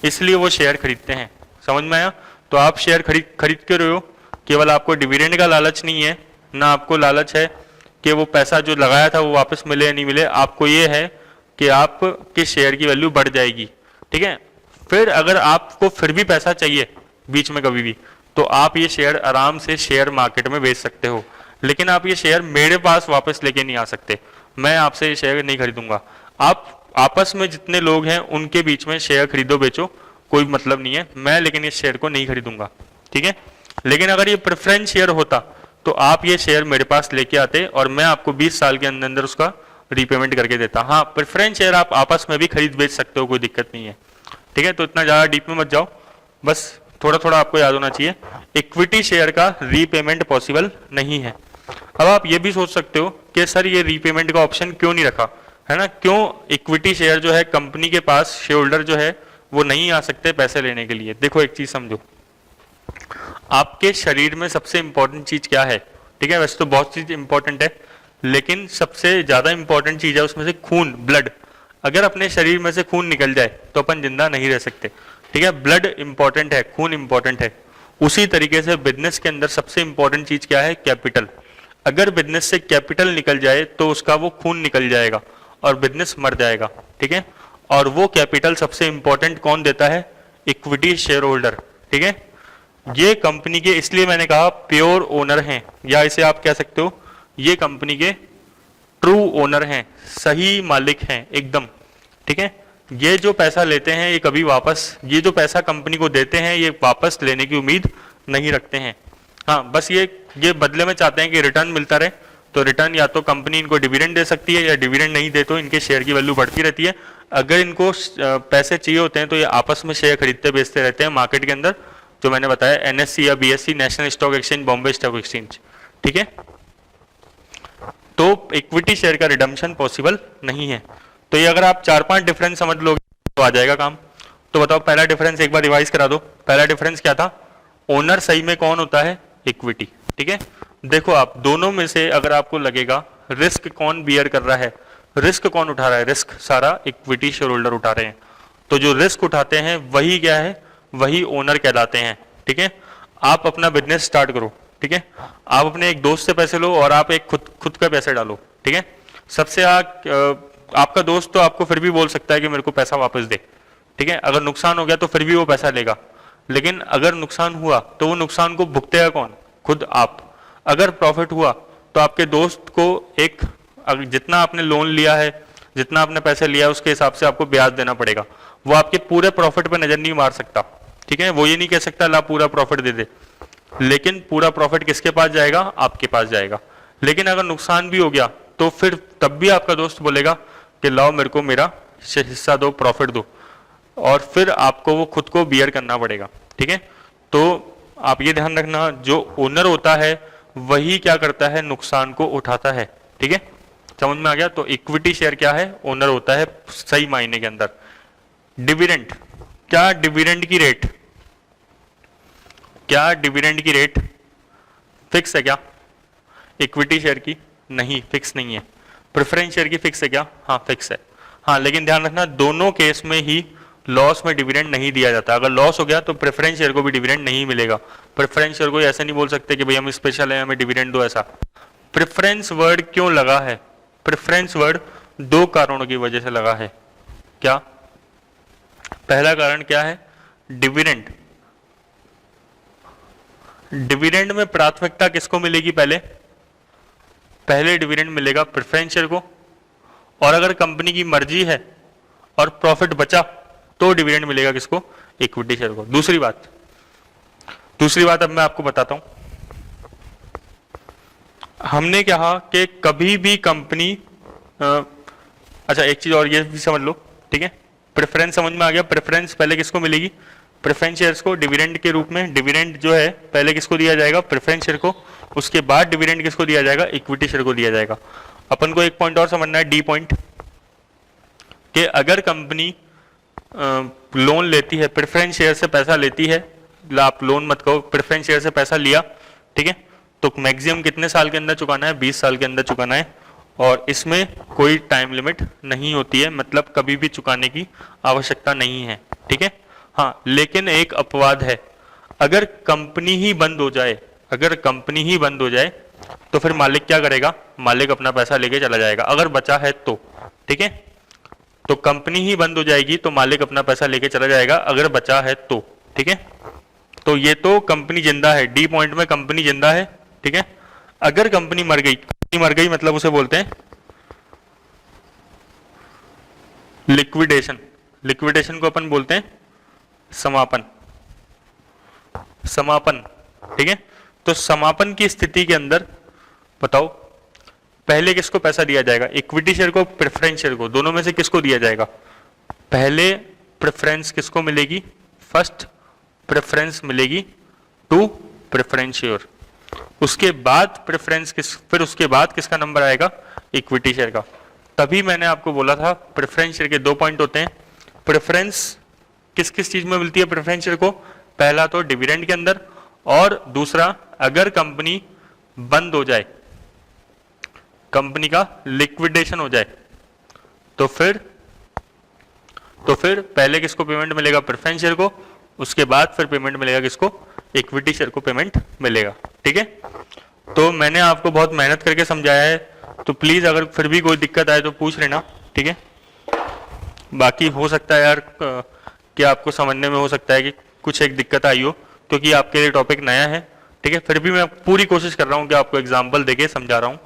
इसलिए वो शेयर खरीदते हैं। समझ में आया? तो आप शेयर खरीद के रहे हो, केवल आपको डिविडेंड का लालच नहीं है, ना आपको लालच है कि वो पैसा जो लगाया था वो वापस मिले या नहीं मिले, आपको ये है कि आपके शेयर की वैल्यू बढ़ जाएगी। ठीक है, फिर अगर आपको फिर भी पैसा चाहिए बीच में कभी भी, तो आप ये शेयर आराम से शेयर मार्केट में बेच सकते हो, लेकिन आप ये शेयर मेरे पास वापस लेके नहीं आ सकते। मैं आपसे ये शेयर नहीं खरीदूंगा। आप आपस में जितने लोग हैं उनके बीच में शेयर खरीदो बेचो, कोई मतलब नहीं है, मैं लेकिन इस शेयर को नहीं खरीदूंगा। ठीक है, लेकिन अगर ये प्रेफरेंस शेयर होता तो आप ये शेयर मेरे पास लेके आते और मैं आपको 20 साल के अंदर अंदर उसका रीपेमेंट करके देता। हाँ, प्रेफरेंस शेयर आप आपस में भी खरीद बेच सकते हो, कोई दिक्कत नहीं है। ठीक है, तो इतना ज्यादा डीप में मत जाओ, बस थोड़ा थोड़ा आपको याद होना चाहिए। इक्विटी शेयर का रीपेमेंट पॉसिबल नहीं है। अब आप ये भी सोच सकते हो कि सर ये रीपेमेंट का ऑप्शन क्यों नहीं रखा है ना? क्यों इक्विटी शेयर जो है कंपनी के पास शेयर होल्डर जो है वो नहीं आ सकते पैसे लेने के लिए? देखो एक चीज समझो, आपके शरीर में सबसे इंपॉर्टेंट चीज क्या है? ठीक है, वैसे तो बहुत चीज इंपॉर्टेंट है, लेकिन सबसे ज्यादा इंपॉर्टेंट चीज है उसमें से खून, ब्लड। अगर अपने शरीर में से खून निकल जाए तो अपन जिंदा नहीं रह सकते। ठीक है, ब्लड इंपॉर्टेंट है, खून इंपॉर्टेंट है। उसी तरीके से बिजनेस के अंदर सबसे इंपॉर्टेंट चीज क्या है? कैपिटल। अगर बिजनेस से कैपिटल निकल जाए तो उसका वो खून निकल जाएगा और बिजनेस मर जाएगा। ठीक है, और वो कैपिटल सबसे इंपॉर्टेंट कौन देता है? Equity share holder. ठीक है, ये कंपनी के, इसलिए मैंने कहा प्योर ओनर हैं, या इसे आप कह सकते हो ये कंपनी के ट्रू ओनर हैं, सही मालिक हैं एकदम। ठीक है, ये जो पैसा लेते हैं ये कभी वापस, ये जो पैसा कंपनी को देते हैं ये वापस लेने की उम्मीद नहीं रखते हैं। हाँ, बस ये बदले में चाहते हैं कि रिटर्न मिलता रहे, तो रिटर्न या तो कंपनी इनको डिविडेंड दे सकती है या डिविडेंड नहीं दे तो इनके शेयर की वैल्यू बढ़ती रहती है। अगर इनको पैसे चाहिए होते हैं तो ये आपस में शेयर खरीदते बेचते रहते हैं मार्केट के अंदर, जो मैंने बताया एनएससी या BSc, national stock exchange, Bombay stock exchange. ठीक है, तो इक्विटी शेयर का रिडम्पशन पॉसिबल नहीं है। तो ये अगर आप 4-5 डिफरेंस समझ लोगे तो आ जाएगा काम। तो बताओ पहला डिफरेंस एक बार रिवाइज करा दो। पहला डिफरेंस क्या था? ओनर सही में कौन होता है? इक्विटी। ठीक है, देखो आप दोनों में से अगर आपको लगेगा रिस्क कौन बियर कर रहा है, रिस्क कौन उठा रहा है? रिस्क सारा इक्विटी शेयर होल्डर उठा रहे हैं। तो जो रिस्क उठाते हैं वही क्या है? वही ओनर कहलाते हैं। ठीक है, आप अपना बिजनेस स्टार्ट करो। ठीक है, आप अपने एक दोस्त से पैसे लो और आप एक खुद का पैसे डालो। ठीक है, सबसे आपका दोस्त तो आपको फिर भी बोल सकता है कि मेरे को पैसा वापस दे। ठीक है, अगर नुकसान हो गया तो फिर भी वो पैसा लेगा, लेकिन अगर नुकसान हुआ तो वो नुकसान को भुगतेगा कौन? खुद आप। अगर प्रॉफिट हुआ तो आपके दोस्त को एक, जितना आपने लोन लिया है, जितना आपने पैसे लिया है उसके हिसाब से आपको ब्याज देना पड़ेगा। वो आपके पूरे प्रॉफिट पे नजर नहीं मार सकता। ठीक है, वो ये नहीं कह सकता ला पूरा प्रॉफिट दे दे, लेकिन पूरा प्रॉफिट किसके पास जाएगा, आपके पास जाएगा। लेकिन अगर नुकसान भी हो गया तो फिर तब भी आपका दोस्त बोलेगा कि लाओ मेरे को मेरा हिस्सा दो, प्रॉफिट दो, और फिर आपको वो खुद को बियर करना पड़ेगा। ठीक है, तो आप ये ध्यान रखना, जो ओनर होता है वही क्या करता है, नुकसान को उठाता है। ठीक है, समझ में आ गया। तो इक्विटी शेयर क्या है, ओनर होता है सही मायने के अंदर। डिविडेंड, क्या डिविडेंड की रेट, क्या डिविडेंड की रेट फिक्स है क्या इक्विटी शेयर की, नहीं फिक्स नहीं है। प्रेफरेंस शेयर की फिक्स है क्या, हाँ फिक्स है। हाँ, लेकिन ध्यान रखना दोनों केस में ही लॉस में डिविडेंड नहीं दिया जाता। अगर लॉस हो गया तो प्रेफरेंस शेयर को भी डिविडेंड नहीं मिलेगा। प्रेफरेंस शेयर को ऐसे नहीं बोल सकते कि भाई हम स्पेशल है हमें डिविडेंड दो, ऐसा। प्रेफरेंस वर्ड क्यों लगा है, प्रेफरेंस वर्ड दो कारणों की वजह से लगा है। क्या, पहला कारण क्या है, डिविडेंड। डिविडेंड में प्राथमिकता किसको मिलेगी, पहले डिविडेंड मिलेगा प्रेफरेंस शेयर को, और अगर कंपनी की मर्जी है और प्रॉफिट बचा तो डिविडेंड मिलेगा किसको, इक्विटी शेयर को। दूसरी बात अब मैं आपको बताता हूं। हमने कहा कि कभी भी कंपनी अच्छा एक चीज और ये भी समझ लो। ठीक है, प्रेफरेंस समझ में आ गया। प्रेफरेंस पहले किसको मिलेगी, प्रेफरेंस शेयर्स को डिविडेंड के रूप में। डिविडेंड जो है पहले किसको दिया जाएगा, प्रेफरेंस शेयर को, उसके बाद डिविडेंड किसको दिया जाएगा, इक्विटी शेयर को दिया जाएगा। अपन को एक पॉइंट और समझना है, डी पॉइंट, कि अगर कंपनी लोन लेती है, प्रेफरेंस शेयर से पैसा लेती है, आप लोन मत कहो, प्रेफरेंस शेयर से पैसा लिया, ठीक है, तो मैक्सिमम कितने साल के अंदर चुकाना है, 20 साल के अंदर चुकाना है, और इसमें कोई टाइम लिमिट नहीं होती है, मतलब कभी भी चुकाने की आवश्यकता नहीं है। ठीक है, हाँ, लेकिन एक अपवाद है, अगर कंपनी ही बंद हो जाए, तो फिर मालिक क्या करेगा, मालिक अपना पैसा लेके चला जाएगा, अगर बचा है तो। ठीक है, तो कंपनी ही बंद हो जाएगी तो मालिक अपना पैसा लेके चला जाएगा, अगर बचा है तो। ठीक है, तो ये तो कंपनी जिंदा है, डी पॉइंट में कंपनी जिंदा है। ठीक है, अगर कंपनी मर गई मतलब उसे बोलते हैं लिक्विडेशन। लिक्विडेशन को अपन बोलते हैं समापन। ठीक है, तो समापन की स्थिति के अंदर बताओ पहले किसको पैसा दिया जाएगा, इक्विटी शेयर को, प्रेफरेंस शेयर को, दोनों में से किसको दिया जाएगा। पहले प्रेफरेंस किसको मिलेगी, फर्स्ट प्रेफरेंस मिलेगी टू प्रेफरेंस शेयर, उसके बाद फिर उसके बाद किसका नंबर आएगा, इक्विटी शेयर का। तभी मैंने आपको बोला था प्रेफरेंस शेयर के दो पॉइंट होते हैं। प्रेफरेंस किस किस चीज में मिलती है प्रेफरेंस शेयर को, पहला तो डिविडेंड के अंदर, और दूसरा अगर कंपनी बंद हो जाए, कंपनी का लिक्विडेशन हो जाए, तो फिर पहले किसको पेमेंट मिलेगा, प्रेफरेंस शेयर को, उसके बाद फिर पेमेंट मिलेगा किसको, इक्विटी शेयर को पेमेंट मिलेगा। ठीक है, तो मैंने आपको बहुत मेहनत करके समझाया है, तो प्लीज अगर फिर भी कोई दिक्कत आए तो पूछ लेना। ठीक है, बाकी हो सकता है यार कि आपको समझने में हो सकता है कि कुछ एक दिक्कत आई हो, क्योंकि आपके लिए टॉपिक नया है। ठीक है, फिर भी मैं पूरी कोशिश कर रहा हूं कि आपको एग्जाम्पल देके समझा रहा हूं।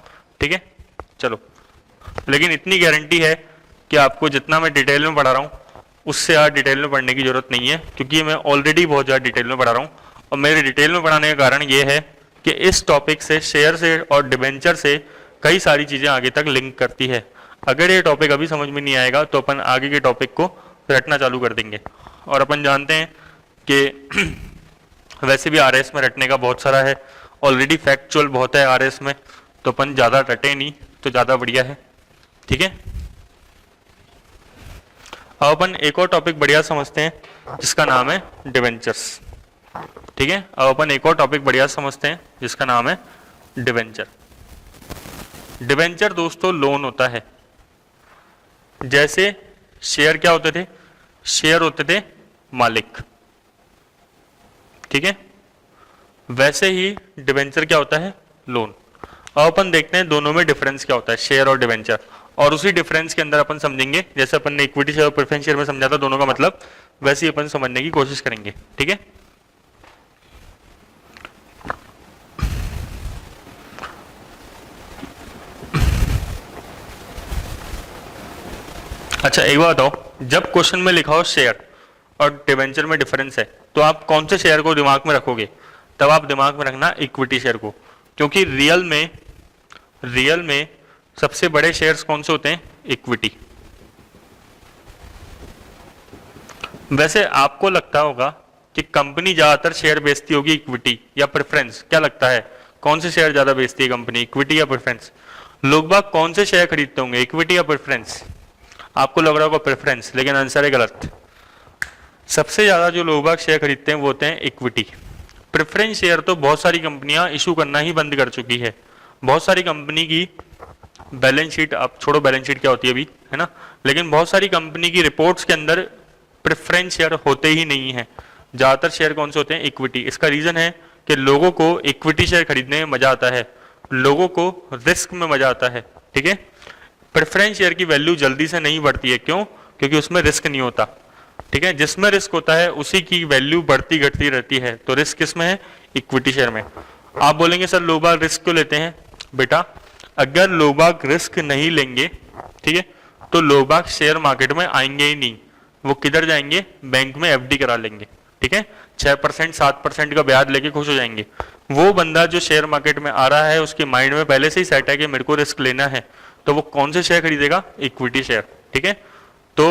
ठीक है, चलो, लेकिन इतनी गारंटी है कि आपको जितना मैं डिटेल में पढ़ा रहा हूँ उससे ज़्यादा डिटेल में पढ़ने की जरूरत नहीं है, क्योंकि मैं ऑलरेडी बहुत ज़्यादा डिटेल में पढ़ा रहा हूँ। और मेरे डिटेल में पढ़ाने का कारण ये है कि इस टॉपिक से, शेयर से और डिबेंचर से कई सारी चीज़ें आगे तक लिंक करती है। अगर ये टॉपिक अभी समझ में नहीं आएगा तो अपन आगे के टॉपिक को रटना चालू कर देंगे। और अपन जानते हैं कि वैसे भी आरएस में रटने का बहुत सारा है, ऑलरेडी फैक्चुअल बहुत है आरएस में, तो अपन ज़्यादा रटे नहीं तो ज़्यादा बढ़िया है। ठीक है, अब अपन एक और टॉपिक बढ़िया समझते हैं जिसका नाम है डिवेंचर्स। ठीक है, अब अपन एक और टॉपिक बढ़िया समझते हैं जिसका नाम है डिवेंचर। डिवेंचर दोस्तों लोन होता है। जैसे शेयर क्या होते थे, शेयर होते थे मालिक, ठीक है, वैसे ही डिवेंचर क्या होता है, लोन। अब अपन देखते हैं दोनों में डिफरेंस क्या होता है, शेयर और डिवेंचर, और उसी डिफरेंस के अंदर अपन समझेंगे, जैसे अपन ने इक्विटी शेयर और प्रेफरेंस शेयर में समझा था दोनों का मतलब, वैसे ही अपन समझने की कोशिश करेंगे। ठीक है, अच्छा एक बात बताओ, जब क्वेश्चन में लिखा हो शेयर और डिवेंचर में डिफरेंस है, तो आप कौन से शेयर को दिमाग में रखोगे? तब आप दिमाग में रखना इक्विटी शेयर को, क्योंकि रियल में सबसे बड़े शेयर्स कौन से होते हैं? इक्विटी। वैसे आपको लगता होगा कि कंपनी ज्यादातर शेयर बेचती होगी इक्विटी या प्रेफरेंस, क्या लगता है कौन से शेयर ज्यादा बेचती है कंपनी, इक्विटी या प्रेफरेंस? लोग बाग कौन से शेयर खरीदते होंगे, इक्विटी या प्रेफरेंस? आपको लग रहा होगा प्रेफरेंस, लेकिन आंसर है गलत। सबसे ज्यादा जो लोग बाग शेयर खरीदते हैं वो होते हैं इक्विटी। प्रेफरेंस शेयर तो बहुत सारी कंपनियां इशू करना ही बंद कर चुकी है। बहुत सारी कंपनी की बैलेंस शीट, आप छोड़ो बैलेंस शीट क्या होती है अभी, है ना, लेकिन बहुत सारी कंपनी की रिपोर्ट्स के अंदर प्रेफरेंस शेयर होते ही नहीं है। ज्यादातर शेयर कौन से होते हैं? इक्विटी। इसका रीजन है कि लोगों को इक्विटी शेयर खरीदने में मजा आता है, लोगों को रिस्क में मजा आता है, ठीक है। प्रेफरेंस शेयर की वैल्यू जल्दी से नहीं बढ़ती है, क्यों? क्योंकि उसमें रिस्क नहीं होता, ठीक है। जिसमें रिस्क होता है उसी की वैल्यू बढ़ती घटती रहती है, तो रिस्क किसमें है? इक्विटी शेयर में। आप बोलेंगे सर लोग बाग रिस्क क्यों लेते हैं? बेटा अगर लोग बाग रिस्क नहीं लेंगे, ठीक है, तो लोग बाग शेयर मार्केट में आएंगे ही नहीं। वो किधर जाएंगे? बैंक में एफडी करा लेंगे, ठीक है, 6% 7% का ब्याज लेके खुश हो जाएंगे। वो बंदा जो शेयर मार्केट में आ रहा है उसके माइंड में पहले से ही सेट है कि मेरे को रिस्क लेना है, तो वो कौन से शेयर खरीदेगा? इक्विटी शेयर, ठीक है। तो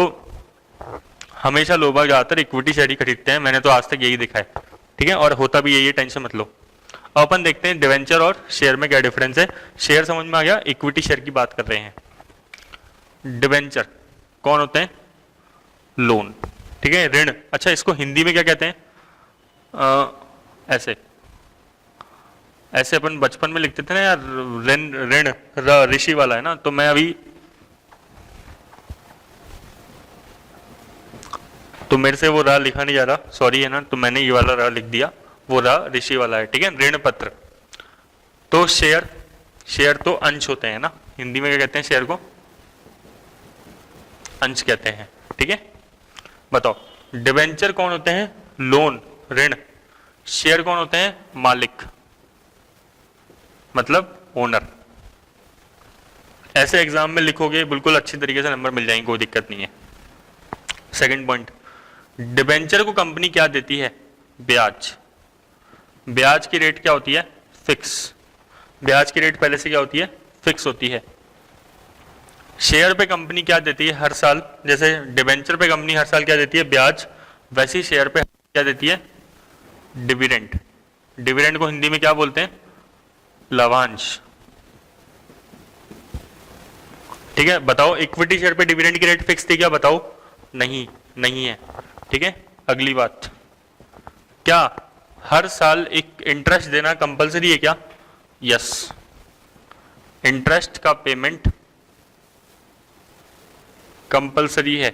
हमेशा लोग बाग ज्यादातर इक्विटी शेयर ही खरीदते हैं, मैंने तो आज तक यही देखा है, ठीक है, और होता भी यही है, टेंशन मत लो। अब अपन देखते हैं डिवेंचर और शेयर में क्या डिफरेंस है। शेयर समझ में आ गया, इक्विटी शेयर की बात कर रहे हैं। डिवेंचर कौन होते हैं? लोन, ठीक है, ऋण। अच्छा इसको हिंदी में क्या कहते हैं? ऐसे ऐसे अपन बचपन में लिखते थे ना यार, ऋण ऋण ऋषि वाला है ना, तो मैं अभी तो मेरे से वो रा लिखा नहीं जा रहा, सॉरी है ना, तो मैंने ये वाला रा लिख दिया, वो रा ऋषि वाला है, ठीक है। ऋण पत्र। तो शेयर तो अंश होते हैं ना, हिंदी में क्या कहते हैं शेयर को? अंश कहते हैं, ठीक है। बताओ डिवेंचर कौन होते हैं? लोन, ऋण। शेयर कौन होते हैं? मालिक, मतलब ओनर। ऐसे एग्जाम में लिखोगे बिल्कुल अच्छी तरीके से नंबर मिल जाएंगे, कोई दिक्कत नहीं है। सेकंड पॉइंट, डिबेंचर को कंपनी क्या देती है? ब्याज। ब्याज की रेट क्या होती है? फिक्स। ब्याज की रेट पहले से क्या होती है? फिक्स होती है। शेयर पे कंपनी क्या देती है हर साल? जैसे डिबेंचर पे कंपनी हर साल क्या देती है? ब्याज। वैसे ही शेयर पे क्या देती है? डिविडेंड। डिविडेंड को हिंदी में क्या बोलते हैं? लाभांश, ठीक है। बताओ इक्विटी शेयर पे डिविडेंड की रेट फिक्स थी क्या? बताओ। नहीं है, ठीक है। अगली बात, क्या हर साल एक इंटरेस्ट देना कंपलसरी है क्या? यस, इंटरेस्ट का पेमेंट कंपलसरी है,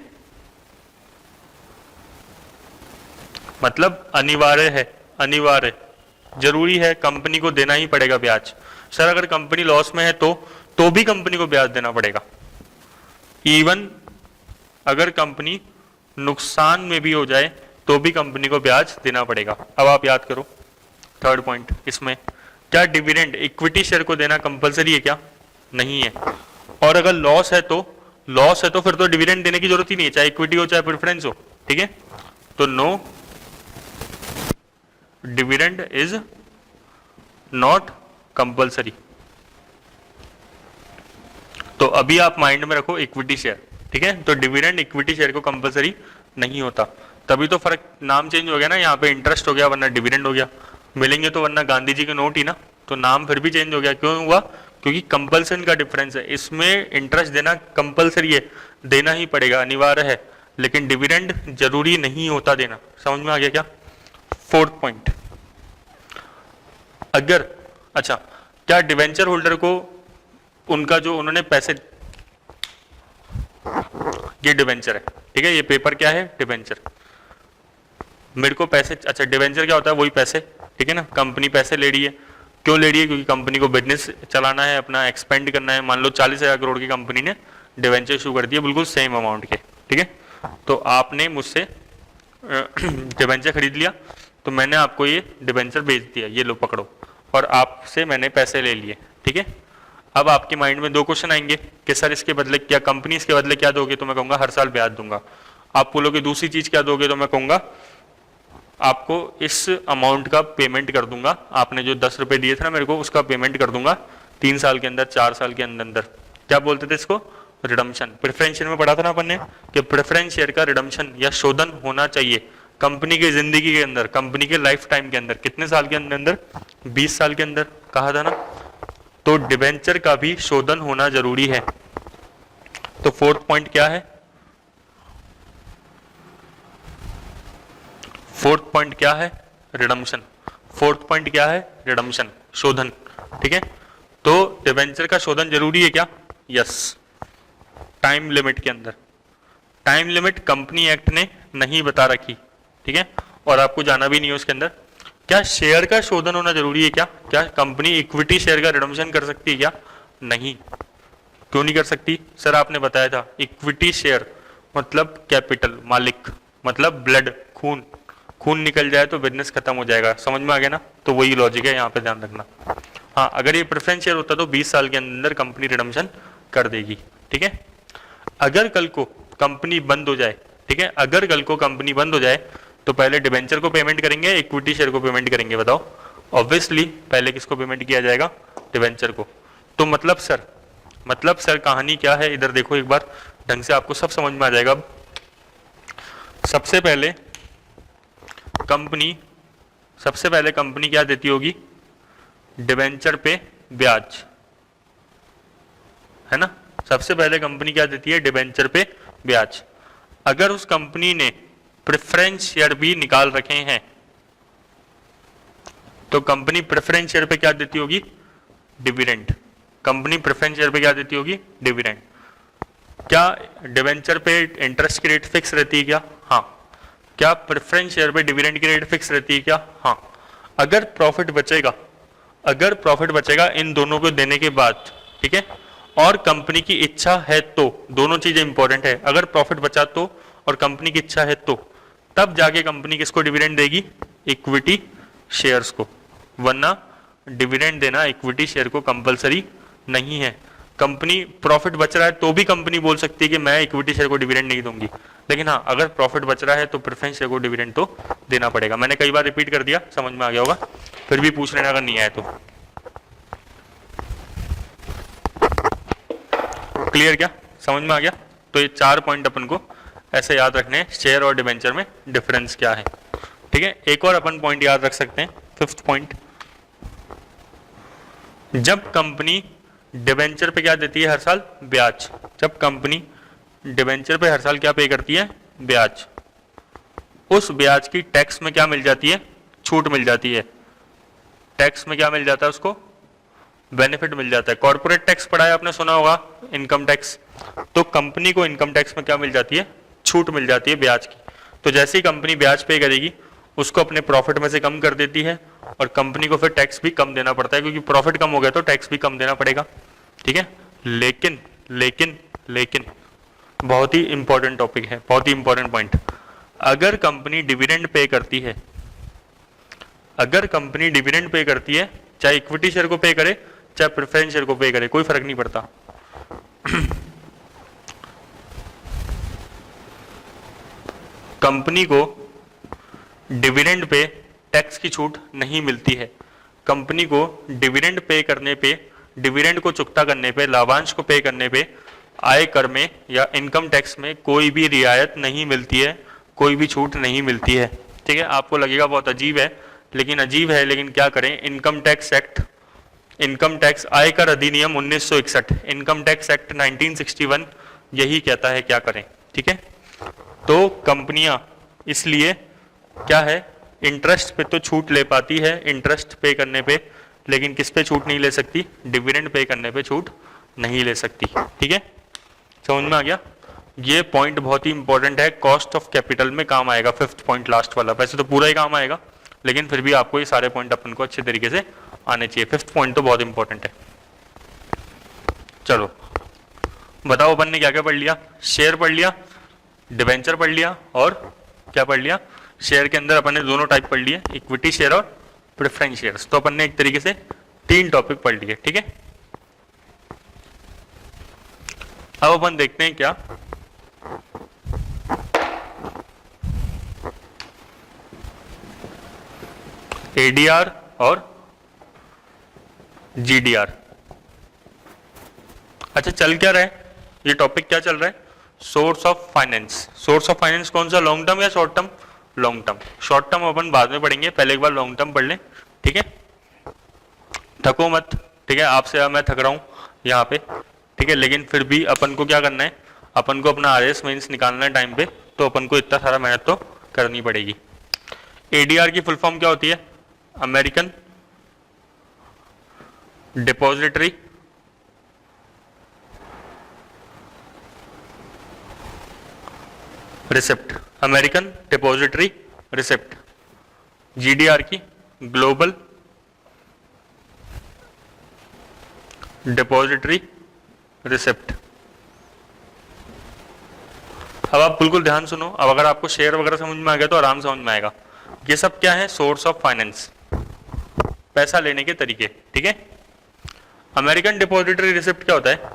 मतलब अनिवार्य है, अनिवार्य जरूरी है, कंपनी को देना ही पड़ेगा ब्याज। सर अगर कंपनी लॉस में है तो भी कंपनी को ब्याज देना पड़ेगा। इवन अगर कंपनी नुकसान में भी हो जाए तो भी कंपनी को ब्याज देना पड़ेगा। अब आप याद करो थर्ड पॉइंट इसमें, क्या डिविडेंड इक्विटी शेयर को देना कंपलसरी है क्या? नहीं है। और अगर लॉस है तो फिर तो डिविडेंड देने की जरूरत ही नहीं है, चाहे इक्विटी हो चाहे प्रेफरेंस हो, ठीक है। तो no, dividend is not compulsory. तो अभी आप माइंड में रखो इक्विटी शेयर, ठीक है। तो डिविडेंड इक्विटी शेयर को कंपलसरी नहीं होता, तभी तो फर्क, नाम चेंज हो गया ना, यहाँ पे इंटरेस्ट हो गया वरना डिविडेंड हो गया। मिलेंगे तो वरना गांधी जी के नोट ही ना, तो नाम फिर भी चेंज हो गया। क्यों हुआ? क्योंकि कंपल्सन का डिफरेंस है। इसमें इंटरेस्ट देना कंपलसरी है, देना ही पड़ेगा, अनिवार्य है, लेकिन डिविडेंड जरूरी नहीं होता देना। समझ में आ गया क्या? फोर्थ पॉइंट, अगर अच्छा, क्या डिवेंचर होल्डर को उनका जो उन्होंने पैसे, ये डिवेंचर है, ठीक है, ये पेपर क्या है? डिवेंचर। मेरे को पैसे, अच्छा डिवेंचर क्या होता है? वही पैसे, ठीक है ना। कंपनी पैसे ले रही है, क्यों ले रही है? क्योंकि कंपनी को बिजनेस चलाना है, अपना एक्सपेंड करना है। मान लो 40,000 करोड़ की कंपनी ने डिवेंचर इशू कर दिया बिल्कुल सेम अमाउंट के, ठीक है। तो आपने मुझसे डिवेंचर खरीद लिया, तो मैंने आपको ये डिवेंचर बेच दिया, ये लो पकड़ो, और आपसे मैंने पैसे ले लिए, ठीक है। अब आपके माइंड में दो क्वेश्चन आएंगे कि सर इसके बदले क्या, कंपनी इसके बदले क्या दोगे? तो मैं कहूंगा हर साल ब्याज दूंगा। आप बोलोगे दूसरी चीज क्या दोगे, तो मैं कहूंगा आपको इस अमाउंट का पेमेंट कर दूंगा, आपने जो 10 रुपए दिए थे ना मेरे को, उसका पेमेंट कर दूंगा 3 साल के अंदर, 4 साल के अंदर अंदर। क्या बोलते थे इसको, रिडम्पशन। प्रेफरेंस शेयर में पढ़ा था ना अपन ने कि प्रेफरेंस शेयर का रिडम्पशन या शोधन होना चाहिए कंपनी की जिंदगी के अंदर, कंपनी के लाइफ टाइम के अंदर। कितने साल के अंदर, 20 साल के अंदर कहा था ना। तो डिबेंचर का भी शोधन होना जरूरी है। तो फोर्थ पॉइंट क्या है, फोर्थ पॉइंट क्या है, रिडम्पशन। फोर्थ पॉइंट क्या है, रिडम्पशन, शोधन। ठीक है, तो डिबेंचर का शोधन जरूरी है क्या, यस, टाइम लिमिट के अंदर। टाइम लिमिट कंपनी एक्ट ने नहीं बता रखी, ठीक है, और आपको जाना भी नहीं है उसके अंदर। क्या शेयर का शोधन होना जरूरी है क्या, क्या कंपनी इक्विटी शेयर का रिडम्पशन कर सकती है क्या, नहीं। क्यों नहीं कर सकती, सर आपने बताया था इक्विटी शेयर मतलब कैपिटल, मालिक मतलब ब्लड, खून, खून निकल जाए तो बिजनेस खत्म हो जाएगा, समझ में आ गया ना। तो वही लॉजिक है, यहाँ पे ध्यान रखना। हाँ, अगर ये प्रेफरेंस शेयर होता तो 20 साल के अंदर कंपनी रिडम्पशन कर देगी, ठीक है। अगर कल को कंपनी बंद हो जाए, ठीक है, अगर कल को कंपनी बंद हो जाए तो पहले डिबेंचर को पेमेंट करेंगे, इक्विटी शेयर को पेमेंट करेंगे, बताओ। ऑब्वियसली पहले किसको पेमेंट किया जाएगा, डिबेंचर को। तो मतलब सर कहानी क्या है, इधर देखो एक बार ढंग से, आपको सब समझ में आ जाएगा। अब सबसे पहले कंपनी क्या देती होगी, डिबेंचर पे ब्याज, है ना। सबसे पहले कंपनी क्या देती है, डिबेंचर पे ब्याज। अगर उस कंपनी ने प्रेफरेंस शेयर भी निकाल रखे हैं तो कंपनी प्रेफरेंस शेयर पे क्या देती होगी, डिविडेंड। कंपनी प्रेफरेंस शेयर पे क्या देती होगी, डिविडेंड। क्या डिबेंचर पे इंटरेस्ट की रेट फिक्स रहती है क्या, हाँ। क्या प्रेफरेंस शेयर पे डिविडेंड की रेट फिक्स रहती है क्या, हाँ। अगर प्रॉफिट बचेगा इन दोनों को देने के बाद, ठीक है, और कंपनी की इच्छा है तो, दोनों चीजें इंपॉर्टेंट है, अगर प्रॉफिट बचा तो और कंपनी की इच्छा है तो तब जाके कंपनी किसको डिविडेंड देगी, इक्विटी शेयर्स को, वरना डिविडेंड देना इक्विटी शेयर को कंपलसरी नहीं है। कंपनी प्रॉफिट बच रहा है तो भी कंपनी बोल सकती है कि मैं इक्विटी शेयर को डिविडेंड नहीं दूंगी, लेकिन हाँ अगर प्रॉफिट बच रहा है तो प्रेफरेंस शेयर को डिविडेंड तो देना पड़ेगा। मैंने कई बार रिपीट कर दिया, समझ में आ गया होगा, फिर भी पूछ लेना अगर नहीं आया तो। क्लियर, क्या समझ में आ गया। तो ये 4 पॉइंट अपन को ऐसे याद रखने हैं, शेयर और डिबेंचर में डिफरेंस क्या है, ठीक है। एक और अपन पॉइंट याद रख सकते हैं, 5th पॉइंट, जब कंपनी डिबेंचर पे क्या देती है हर साल, ब्याज। जब कंपनी डिबेंचर पे हर साल क्या पे करती है, ब्याज, उस ब्याज की टैक्स में क्या मिल जाती है, छूट मिल जाती है। टैक्स में क्या मिल जाता है उसको, बेनिफिट मिल जाता है। कॉर्पोरेट टैक्स पढ़ा है आपने, सुना होगा, इनकम टैक्स। तो कंपनी को इनकम टैक्स में क्या मिल जाती है, छूट मिल जाती है ब्याज की। तो जैसे ही कंपनी ब्याज पे करेगी उसको अपने प्रॉफिट में से कम कर देती है और कंपनी को फिर टैक्स भी कम देना पड़ता है, क्योंकि प्रॉफिट कम हो गया तो टैक्स भी कम देना पड़ेगा, ठीक है। लेकिन लेकिन लेकिन बहुत ही इंपॉर्टेंट टॉपिक है, बहुत ही इंपॉर्टेंट पॉइंट, अगर कंपनी डिविडेंड पे करती है, अगर कंपनी डिविडेंड पे करती है, चाहे इक्विटी शेयर को पे करे चाहे प्रेफरेंस शेयर को पे करे, कोई फर्क नहीं पड़ता। कंपनी को डिविडेंड पे टैक्स की छूट नहीं मिलती है। कंपनी को डिविडेंड पे करने पे, डिविडेंड को चुकता करने पे, लाभांश को पे करने पे आय कर में या इनकम टैक्स में कोई भी रियायत नहीं मिलती है, कोई भी छूट नहीं मिलती है, ठीक है। आपको लगेगा बहुत अजीब है, लेकिन क्या करें, income tax act, income tax आयकर अधिनियम 1961, इनकम टैक्स एक्ट 1961 यही कहता है क्या करें, ठीक है। तो कंपनियां इसलिए क्या है, इंटरेस्ट पे तो छूट ले पाती है, इंटरेस्ट पे करने पे, लेकिन किस पे छूट नहीं ले सकती, डिविडेंड पे करने पे छूट नहीं ले सकती, ठीक है। समझ में आ गया। ये पॉइंट बहुत ही इंपॉर्टेंट है, कॉस्ट ऑफ कैपिटल में काम आएगा, 5th पॉइंट लास्ट वाला। वैसे तो पूरा ही काम आएगा, लेकिन फिर भी आपको ये सारे पॉइंट अपन को अच्छे तरीके से आने चाहिए। 5th पॉइंट तो बहुत इंपॉर्टेंट है। चलो बताओ अपन ने क्या क्या पढ़ लिया, शेयर पढ़ लिया, डिबेंचर पढ़ लिया, और क्या पढ़ लिया, शेयर के अंदर अपन ने दोनों टाइप पढ़ लिए, इक्विटी शेयर और प्रेफरेंस शेयर्स। तो अपन ने एक तरीके से 3 टॉपिक पढ़ लिए, ठीक है। अब अपन देखते हैं क्या, एडीआर और जीडीआर। अच्छा चल क्या रहा है, ये टॉपिक क्या चल रहा है, source of finance. Source of finance कौन सा, लॉन्ग टर्म या short term, long term. Short term अपन बाद में पढ़ेंगे, पहले एक बार लॉन्ग टर्म पढ़ लें, ठीक है। थको मत, ठीक है, आपसे मैं थक रहा हूं यहाँ पे, ठीक है, लेकिन फिर भी अपन को क्या करना है, अपन को अपना आरएस मेंस निकालना है टाइम पे, तो अपन को इतना सारा मेहनत तो करनी पड़ेगी। एडीआर की फुल फॉर्म क्या होती है, American depository receipt, American depository receipt. GDR की ग्लोबल डिपॉजिटरी रिसिप्ट। अब आप बिल्कुल ध्यान सुनो, अब अगर आपको शेयर वगैरह समझ में आ गया तो आराम समझ में आएगा। ये सब क्या है, सोर्स ऑफ फाइनेंस, पैसा लेने के तरीके, ठीक है। अमेरिकन डिपॉजिटरी रिसिप्ट क्या होता है,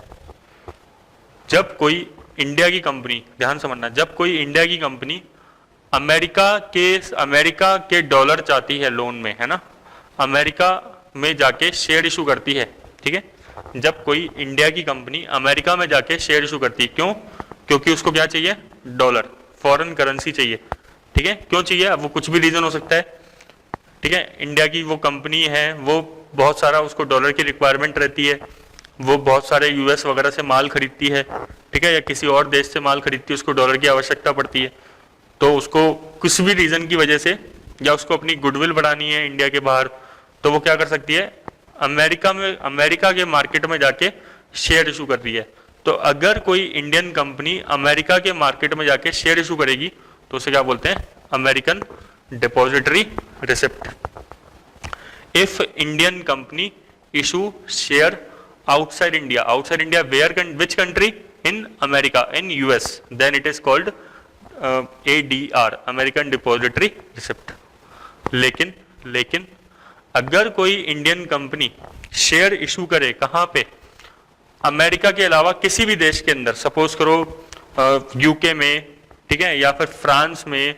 जब कोई इंडिया की कंपनी, ध्यान समझना, जब कोई इंडिया की कंपनी अमेरिका के डॉलर चाहती है लोन में, है ना, अमेरिका में जाके शेयर इशू करती है, ठीक है। जब कोई इंडिया की कंपनी अमेरिका में जाके शेयर इशू करती है, क्यों, क्योंकि उसको क्या चाहिए, डॉलर, फॉरेन करेंसी चाहिए, ठीक है। क्यों चाहिए, अब वो कुछ भी रीजन हो सकता है, ठीक है। इंडिया की वो कंपनी है, वो बहुत सारा उसको डॉलर की रिक्वायरमेंट रहती है, वो बहुत सारे यूएस वगैरह से माल खरीदती है, ठीक है, या किसी और देश से माल खरीदती है, उसको डॉलर की आवश्यकता पड़ती है, तो उसको किसी भी रीजन की वजह से, या उसको अपनी गुडविल बढ़ानी है इंडिया के बाहर, तो वो क्या कर सकती है, अमेरिका के मार्केट में जाके शेयर इशू कर रही है। तो अगर कोई इंडियन कंपनी अमेरिका के मार्केट में जाके शेयर इशू करेगी तो उसे क्या बोलते हैं, American depository receipt. If Indian company issue share outside India, which country, in America, in US, then it is called ADR, American Depository Receipt। लेकिन अगर कोई इंडियन कंपनी शेयर इशू करे कहां पे, अमेरिका के अलावा किसी भी देश के अंदर, सपोज करो यूके में, ठीक है, या फिर फ्रांस में,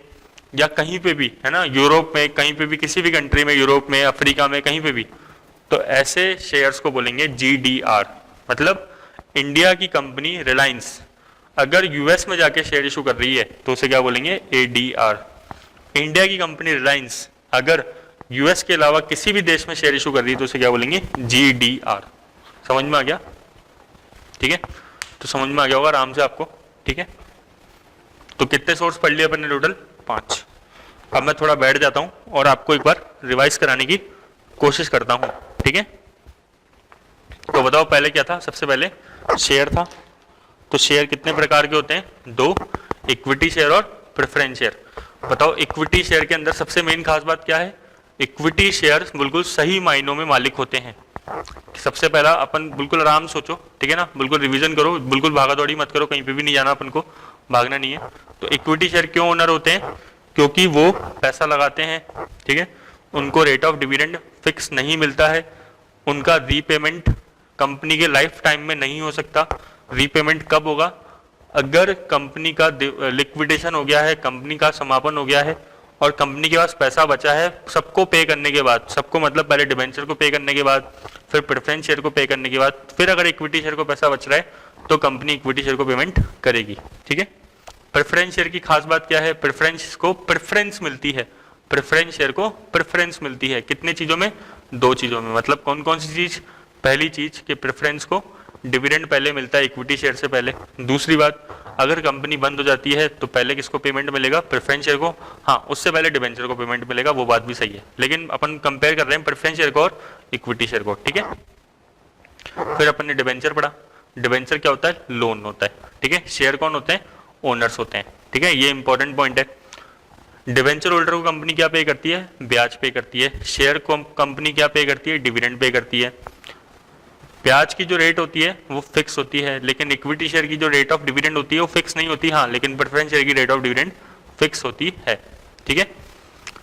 या कहीं पे भी, है ना, यूरोप में, कहीं पे भी, किसी भी कंट्री में, यूरोप में, अफ्रीका में, कहीं पे भी, तो ऐसे शेयर्स को बोलेंगे जीडीआर। मतलब इंडिया की कंपनी रिलायंस अगर यूएस में जाके शेयर इशू कर रही है तो उसे क्या बोलेंगे, एडीआर। इंडिया की कंपनी रिलायंस अगर यूएस के अलावा किसी भी देश में शेयर इशू कर रही है तो उसे क्या बोलेंगे, जीडीआर। समझ में आ गया, ठीक है, तो समझ में आ गया होगा आराम से आपको, ठीक है। तो कितने सोर्स पढ़ लिए अपन ने, टोटल 5। अब मैं थोड़ा बैठ जाता हूं और आपको एक बार रिवाइज कराने की कोशिश करता हूं, ठीक है। तो बताओ पहले क्या था, सबसे पहले शेयर था। तो शेयर कितने प्रकार के होते हैं, 2, इक्विटी शेयर और प्रेफरेंस शेयर। बताओ इक्विटी शेयर के अंदर सबसे मेन खास बात क्या है, इक्विटी शेयर बिल्कुल सही मायनों में मालिक होते हैं। सबसे पहला अपन बिल्कुल आराम सोचो, ठीक है ना, बिल्कुल रिवीजन करो, बिल्कुल भागा दौड़ी मत करो, कहीं पे भी नहीं जाना, अपन को भागना नहीं है। तो इक्विटी शेयर क्यों ओनर होते हैं, क्योंकि वो पैसा लगाते हैं, ठीक है, उनको रेट ऑफ डिविडेंड फिक्स नहीं मिलता है, उनका रीपेमेंट कंपनी के लाइफ टाइम में नहीं हो सकता। रीपेमेंट कब होगा, अगर कंपनी का लिक्विडेशन हो गया है, कंपनी का समापन हो गया है और कंपनी के पास पैसा बचा है, सबको पे करने के बाद, सबको मतलब पहले डिबेंचर को पे करने के बाद, फिर प्रेफरेंस शेयर को पे करने के बाद, फिर अगर इक्विटी शेयर को पैसा बच रहा है तो कंपनी इक्विटी शेयर को पेमेंट करेगी, ठीक है। प्रेफरेंस शेयर की खास बात क्या है, प्रेफरेंस को प्रेफरेंस मिलती है, प्रेफरेंस शेयर को प्रेफरेंस मिलती है कितने चीजों में, 2 चीजों में। मतलब कौन कौन सी चीज, पहली चीज कि प्रेफरेंस को डिविडेंड पहले मिलता है इक्विटी शेयर से पहले। दूसरी बात, अगर कंपनी बंद हो जाती है तो पहले किसको पेमेंट मिलेगा, प्रेफरेंस शेयर को, हाँ उससे पहले डिबेंचर को पेमेंट मिलेगा, वो बात भी सही है, लेकिन अपन कंपेयर कर रहे हैं प्रेफरेंस शेयर को और इक्विटी शेयर को, ठीक है। फिर अपन ने डिबेंचर पढ़ा, डिबेंचर क्या होता है, लोन होता है, ठीक है। शेयर कौन होते हैं, ओनर्स होते हैं, ठीक है, ये इंपॉर्टेंट पॉइंट है। डिवेंचर होल्डर को कंपनी क्या पे करती है, ब्याज पे करती है। शेयर को कंपनी क्या पे करती है, डिविडेंड पे करती है। ब्याज की जो रेट होती है वो फिक्स होती है, लेकिन इक्विटी शेयर की जो रेट ऑफ डिविडेंड होती है वो फिक्स नहीं होती, हाँ, लेकिन प्रेफरेंस शेयर की रेट ऑफ डिविडेंड फिक्स होती है, ठीक है।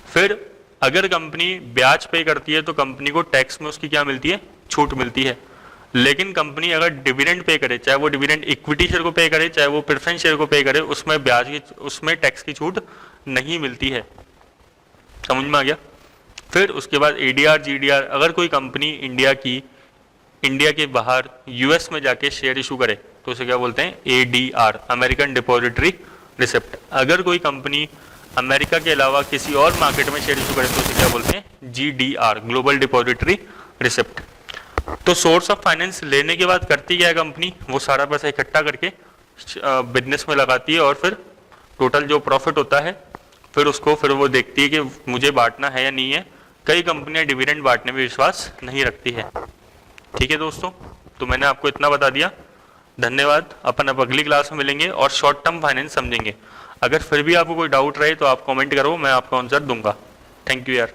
फिर अगर कंपनी ब्याज पे करती है तो कंपनी को टैक्स में उसकी क्या मिलती है, छूट मिलती है। लेकिन कंपनी अगर डिविडेंड पे करे, चाहे वो डिविडेंड इक्विटी शेयर को पे करे, चाहे वो प्रेफरेंस शेयर को पे करे, उसमें ब्याज की, उसमें टैक्स की छूट नहीं मिलती है। समझ में आ गया, फिर उसके बाद एडीआर जीडीआर, अगर कोई कंपनी इंडिया के बाहर यूएस में जाके शेयर इशू करे तो उसे क्या बोलते हैं, एडीआर, अमेरिकन डिपॉजिटरी रिसिप्ट। अगर कोई कंपनी अमेरिका के अलावा किसी और मार्केट में शेयर इशू करे तो उसे क्या बोलते हैं, जीडीआर, ग्लोबल डिपॉजिटरी रिसिप्ट। तो सोर्स ऑफ फाइनेंस लेने के बाद करती क्या है कंपनी, वो सारा पैसा इकट्ठा करके बिजनेस में लगाती है और फिर टोटल जो प्रॉफिट होता है फिर वो देखती है कि मुझे बांटना है या नहीं है। कई कंपनियां डिविडेंड बांटने में विश्वास नहीं रखती है। ठीक है दोस्तों, तो मैंने आपको इतना बता दिया। धन्यवाद। अपन अब अगली क्लास में मिलेंगे और शॉर्ट टर्म फाइनेंस समझेंगे। अगर फिर भी आपको कोई डाउट रहे तो आप कमेंट करो, मैं आपका आंसर दूंगा। थैंक यू यार।